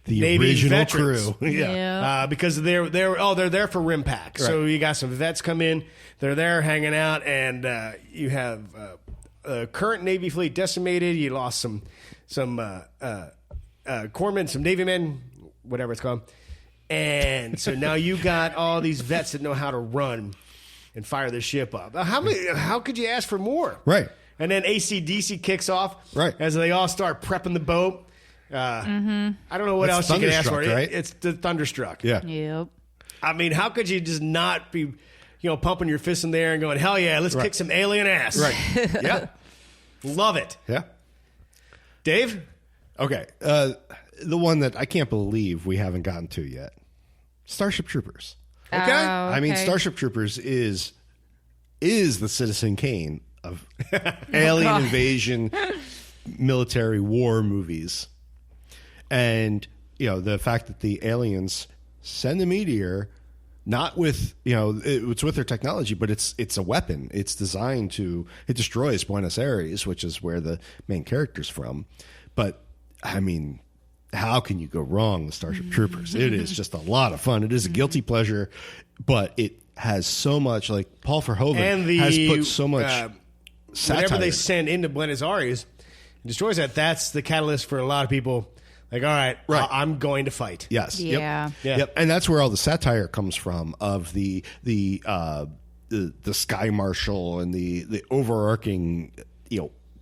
The Navy original veterans. crew. Yeah. Because they're there for RIMPAC. So you got some vets come in. They're there hanging out, and you have current Navy fleet decimated. You lost some corpsmen, some Navy men, whatever it's called. And so now you got all these vets that know how to run and fire their ship up. How could you ask for more? Right. And then AC/DC kicks off as they all start prepping the boat. I don't know what else you can ask for. Right? It's the Thunderstruck. Yeah. Yep. I mean, how could you just not be, pumping your fist in the air and going, hell yeah, let's kick some alien ass. Right. Yeah. Love it. Yeah. Dave? Okay. The one that I can't believe we haven't gotten to yet. Starship Troopers. Okay. I mean, Starship Troopers is the Citizen Kane of alien invasion, military war movies. And, the fact that the aliens send a meteor, not with, it's with their technology, but it's a weapon. It's designed it destroys Buenos Aires, which is where the main character's from. But, I mean, how can you go wrong with Starship Troopers? It is just a lot of fun. It is a guilty pleasure, but it has so much, like Paul Verhoeven has put so much satire. Whenever they send into Buenos Aires and destroys that, that's the catalyst for a lot of people. Like, all right. I'm going to fight. Yes. Yeah. Yep. And that's where all the satire comes from of the Sky Marshal and the overarching,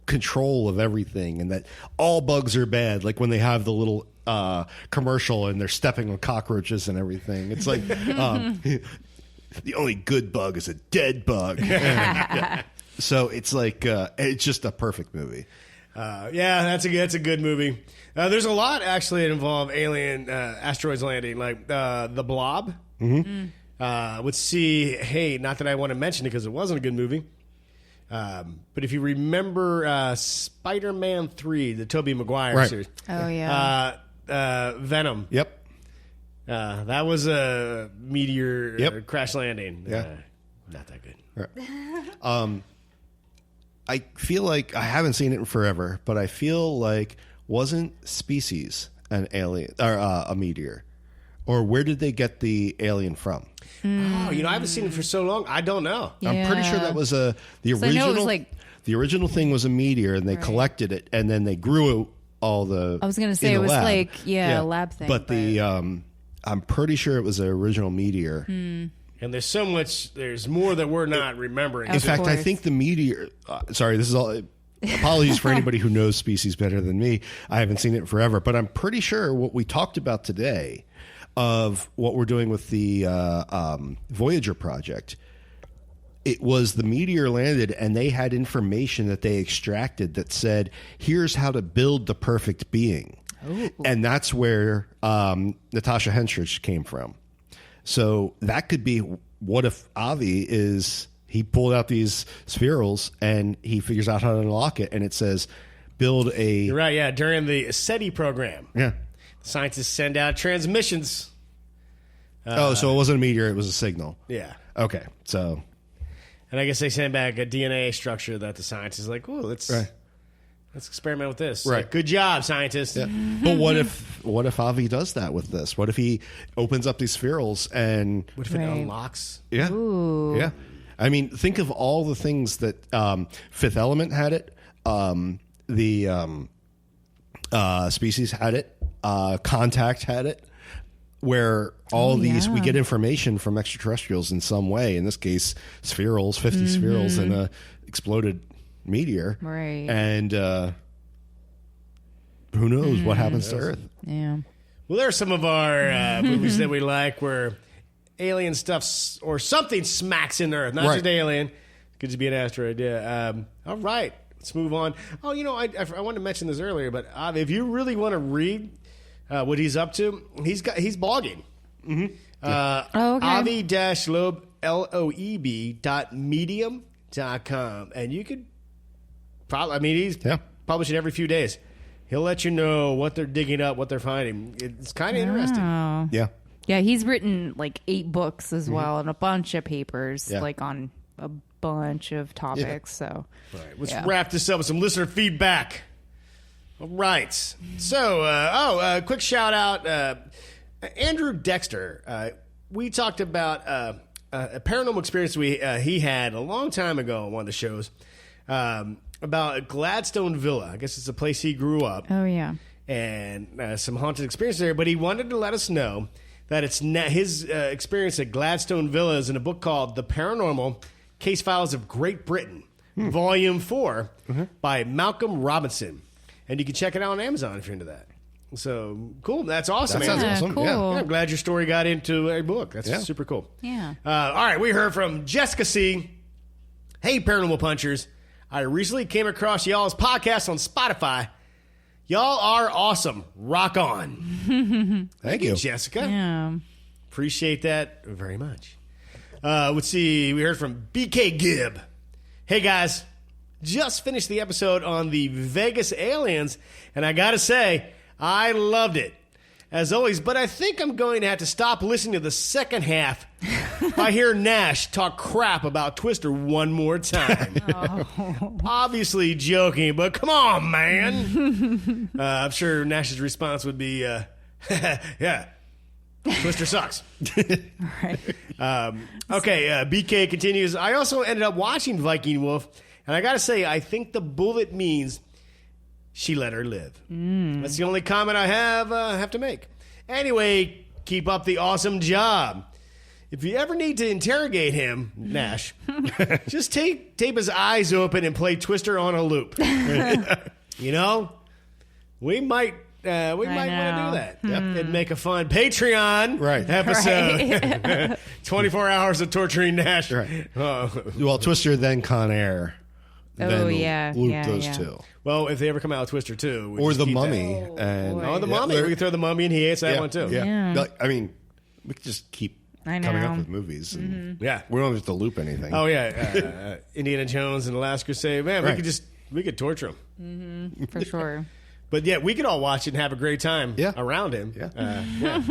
control of everything, and that all bugs are bad. Like when they have the little commercial and they're stepping on cockroaches and everything. It's like the only good bug is a dead bug. So it's like it's just a perfect movie. That's a good movie. There's a lot actually that involve alien asteroids landing, like the Blob. Would see. Hey, not that I want to mention it because it wasn't a good movie. But if you remember Spider-Man 3, the Tobey Maguire series. Oh, yeah. Venom. Yep. That was a meteor crash landing. Yeah. Not that good. Right. I feel like I haven't seen it in forever, but I feel like wasn't Species an alien or a meteor? Or where did they get the alien from? Oh, I haven't seen it for so long. I don't know. Yeah. I'm pretty sure that was the original. I know it was like, the original thing was a meteor, and they collected it, and then they grew all the. I was going to say in it the was lab. like a lab thing. But the I'm pretty sure it was an original meteor. And there's so much. There's more that we're not remembering. In fact, I think the meteor. Sorry, this is all. Apologies for anybody who knows Species better than me. I haven't seen it in forever, but I'm pretty sure what we talked about today, of what we're doing with the Voyager project, it was the meteor landed and they had information that they extracted that said, here's how to build the perfect being. Ooh. And that's where Natasha Henstridge came from. So that could be, what if Avi he pulled out these spherules and he figures out how to unlock it, and it says build a... You're right, yeah. During the SETI program. Yeah. Scientists send out transmissions. So it wasn't a meteor, it was a signal. Yeah. Okay, so... And I guess they send back a DNA structure that the scientists is like, ooh, let's experiment with this. Right. Like, good job, scientists. Yeah. But what if Avi does that with this? What if he opens up these spherules and... What if it unlocks? Yeah. Ooh. Yeah. I mean, think of all the things that Fifth Element had it. the species had it, Contact had it, where all these we get information from extraterrestrials in some way. In this case, spherules, 50 spherules in a exploded meteor, Right. And who knows what happens to Earth? Yeah. Well, there are some of our movies that we like where alien stuff or something smacks in Earth, not just alien. Could just be an asteroid. Yeah. All right. Let's move on. Oh, you know, I wanted to mention this earlier, but if you really want to read what he's up to, he's blogging. Okay. Avi-Loeb, Loeb.medium.com. And you could probably, I mean, he's publishing every few days. He'll let you know what they're digging up, what they're finding. It's kind of interesting. Yeah. Yeah, he's written like 8 books as well and a bunch of papers like on a bunch of topics. So, All right, let's wrap this up with some listener feedback. All right. So, quick shout out. Andrew Dexter. We talked about a paranormal experience he had a long time ago on one of the shows about Gladstone Villa. I guess it's a place he grew up. oh yeah. And some haunted experience there. But he wanted to let us know that it's his experience at Gladstone Villa is in a book called The Paranormal Case Files of Great Britain, Volume 4 by Malcolm Robinson. And you can check it out on Amazon if you're into that. So, cool. That's awesome, That sounds man. awesome. Cool. Yeah. Yeah, I'm glad your story got into a book. That's super cool. Yeah. All right, we heard from Jessica C. Hey, Paranormal Punchers. I recently came across y'all's podcast on Spotify. Y'all are awesome. Rock on. Thank you. Jessica. Yeah. Appreciate that very much. Let's see. We heard from BK Gibb. Hey, guys. Just finished the episode on the Vegas aliens, and I got to say, I loved it. As always, but I think I'm going to have to stop listening to the second half if I hear Nash talk crap about Twister one more time. Obviously joking, but come on, man. I'm sure Nash's response would be, yeah, Twister sucks. Right. Okay, BK continues. I also ended up watching Viking Wolf, and I got to say, I think the bullet means she let her live. That's the only comment I have to make. Anyway, keep up the awesome job. If you ever need to interrogate him, Nash, just tape his eyes open and play Twister on a loop. You know, we might want to do that. It'd make a fun Patreon episode. 24 hours of torturing Nash. Right. Well, Twister, then Con Air. Then loop those two. Well, if they ever come out with Twister 2. Or The Mummy. The Mummy. We could throw The Mummy, and he hates that one too. Yeah. Like, I mean, we could just keep coming up with movies. And we don't have to loop anything. Oh, yeah. Indiana Jones and The Last Crusade. Man, we could torture him. For sure. But yeah, we could all watch it and have a great time around him. Yeah.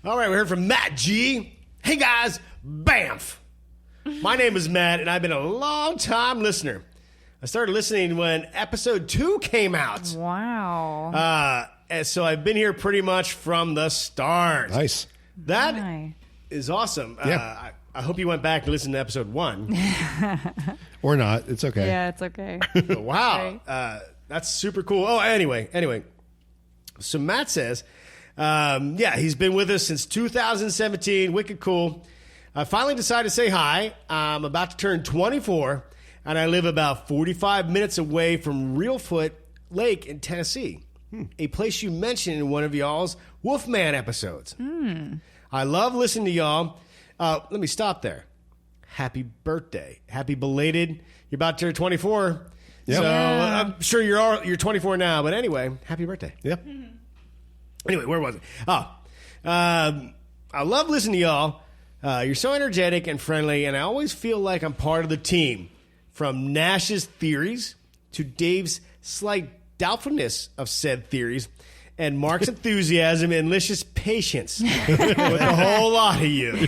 All right, we heard from Matt G. Hey, guys. Bamf. My name is Matt, and I've been a long-time listener. I started listening when episode 2 came out. Wow. And so I've been here pretty much from the start. Nice. That is awesome. Yeah. I hope you went back and listened to episode 1. Or not. It's okay. Yeah, it's okay. Wow. That's super cool. Oh, anyway. So Matt says, he's been with us since 2017. Wicked cool. I finally decided to say hi. I'm about to turn 24, and I live about 45 minutes away from Reelfoot Lake in Tennessee, a place you mentioned in one of y'all's Wolfman episodes. I love listening to y'all. Let me stop there. Happy birthday. Happy belated. You're about to turn 24. Yep. So I'm sure you're 24 now, but anyway, happy birthday. Yep. Anyway, where was it? I love listening to y'all. You're so energetic and friendly, and I always feel like I'm part of the team. From Nash's theories to Dave's slight doubtfulness of said theories, and Mark's enthusiasm and Licious patience with a whole lot of you.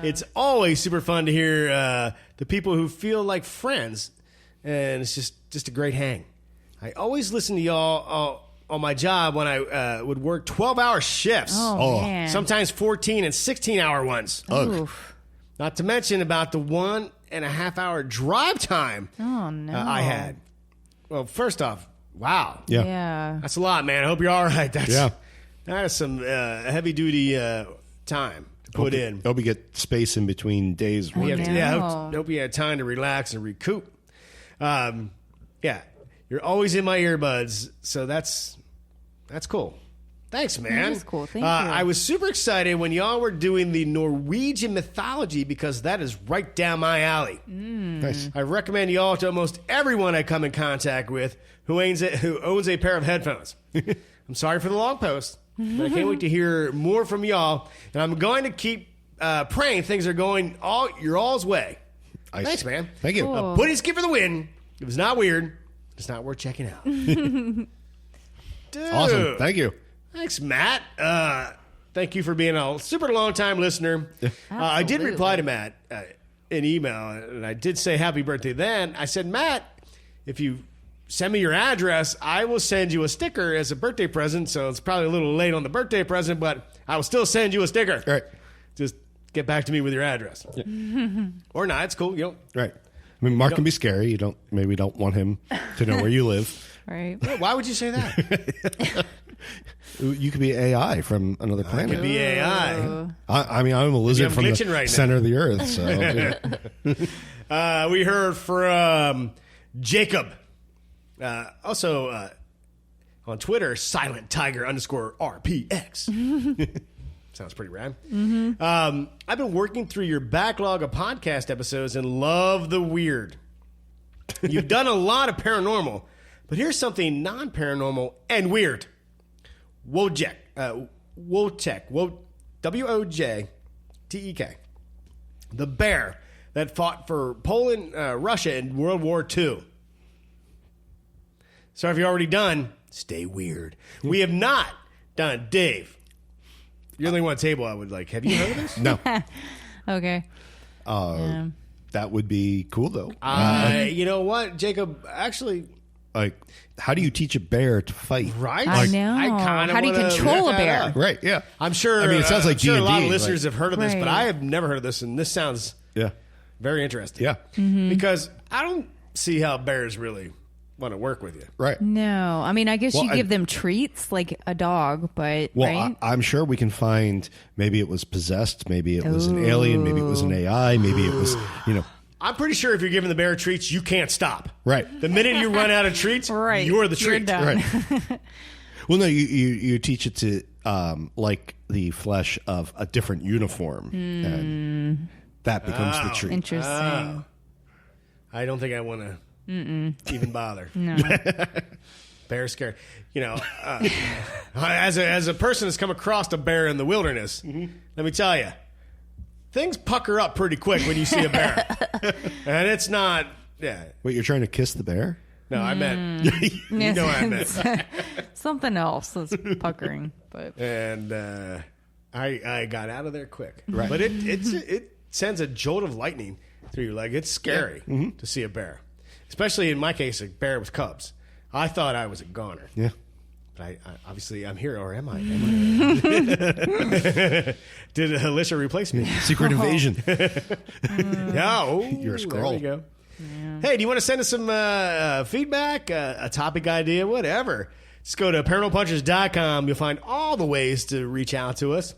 It's always super fun to hear the people who feel like friends, and it's just a great hang. I always listen to y'all on my job when I would work 12-hour shifts. Oh, man. Sometimes 14 and 16-hour ones. Oof. Not to mention about the 1 1.5 hour drive time Oh, no. I had. Well, first off, wow. Yeah. That's a lot, man. I hope you're all right. Yeah. That is some heavy-duty time to put in. Hope you get space in between days. I You know. have to, hope you had time to relax and recoup. Yeah, you're always in my earbuds, so that's cool. Thanks, man. That is cool. Thank you. I was super excited when y'all were doing the Norwegian mythology because that is right down my alley. Nice. I recommend y'all to almost everyone I come in contact with who owns a pair of headphones. I'm sorry for the long post, but I can't wait to hear more from y'all. And I'm going to keep praying things are going your all's way. Thanks, man. Thank you. Cool. Putty's gift for the win. If it's not weird, it's not worth checking out. Dude. Awesome. Thank you. Thanks, Matt. Thank you for being a super long-time listener. I did reply to Matt in email, and I did say happy birthday then. I said, Matt, if you send me your address, I will send you a sticker as a birthday present. So it's probably a little late on the birthday present, but I will still send you a sticker. Right. Just get back to me with your address. Or not. It's cool. You know, Right. I mean, Mark can be scary. You maybe don't want him to know where you live. Right. why would you say that? You could be AI from another planet. Could be AI. I mean, I'm a lizard I'm from the glitching right now. center of the earth. So We heard from Jacob. Also on Twitter, Silent Tiger _RPX. Sounds pretty rad. I've been working through your backlog of podcast episodes and love the weird. You've done a lot of paranormal, but here's something non-paranormal and weird. Wojtek. W-O-J-T-E-K. The bear that fought for Poland, Russia in World War II. So if you're already done, stay weird. We have not done, Dave. You're the only one at the table I would like. Have you heard of this? no, Okay. that would be cool though. You know what, Jacob? Actually, Like, how do you teach a bear to fight? right? I know. kinda How do you wanna control look a that bear? up. Right. Yeah. I'm sure. I mean, it sounds like I'm sure a lot of D&D, listeners like- have heard of this, but Right. I have never heard of this, and this sounds Yeah. very interesting. Yeah. Because I don't see how bears really want to work with you. Right. No. I mean, I guess Well, you give them treats like a dog, but Well, right? I'm sure we can find. Maybe it was possessed. Maybe it was an alien. Maybe it was an AI. Maybe it was. I'm pretty sure if you're giving the bear treats, you can't stop. Right. The minute you run out of treats, Right. you're the You're treat. done. Right. Well, no, you teach it to like the flesh of a different uniform, and that becomes the treat. Interesting. I don't think I want to even bother. No. Bear scary. You know, as a person that's come across a bear in the wilderness, let me tell you, things pucker up pretty quick when you see a bear, and it's not. Yeah, Wait, you're trying to kiss the bear? no, I meant you know what I meant. Something else that's puckering, but And I got out of there quick. Right. But it sends a jolt of lightning through your leg. It's scary to see a bear, especially in my case, a bear with cubs. I thought I was a goner. Yeah. But I obviously I'm here, or am I? Did Alicia replace me? Secret invasion. Yeah, oh, You're a there scroll. we go. Hey, do you want to send us some feedback, a topic idea, whatever? Just go to paranormalpunchers.com. You'll find all the ways to reach out to us.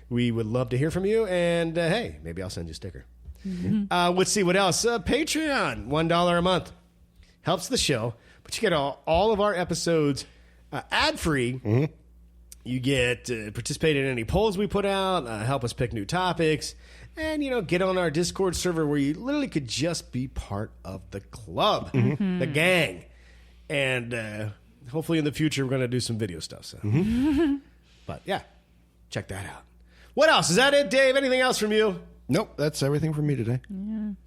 We would love to hear from you. And hey, maybe I'll send you a sticker. Let's see what else. Patreon, $1 a month. Helps the show. But you get all of our episodes ad-free. You get to participate in any polls we put out, help us pick new topics, and, get on our Discord server where you literally could just be part of the club, the gang. And hopefully in the future we're going to do some video stuff. So. But, yeah, check that out. What else? Is that it, Dave? Anything else from you? Nope, that's everything from me today.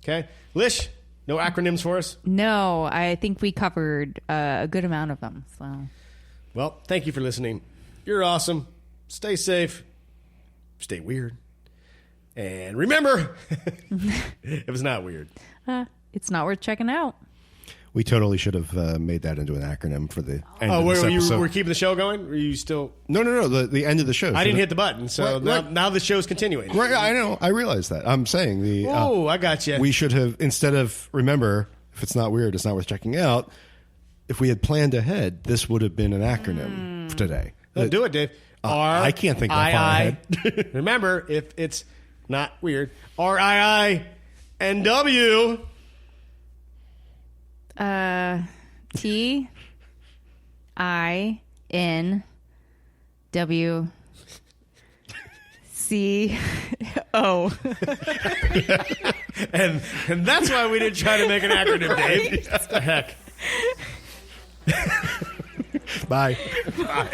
Okay. Lish, no acronyms for us? no, I think we covered a good amount of them. So Well, thank you for listening. You're awesome. Stay safe. Stay weird. And remember, if it's not weird, it's not worth checking out. We totally should have made that into an acronym for the end Oh, of this were you episode. were keeping the show going? Or are you still? No. The end of the show. I didn't hit the button, so Right. now the show's continuing. Right, I know. I realize that. I'm saying the. Oh, I got you. We should have, instead of, remember, if it's not weird, it's not worth checking out. If we had planned ahead, this would have been an acronym for today. Do it, Dave. I can't think that far ahead. Remember, if it's not weird, RIINW. TINWCO. And that's why we didn't try to make an acronym, Dave. What the heck? Bye. Bye.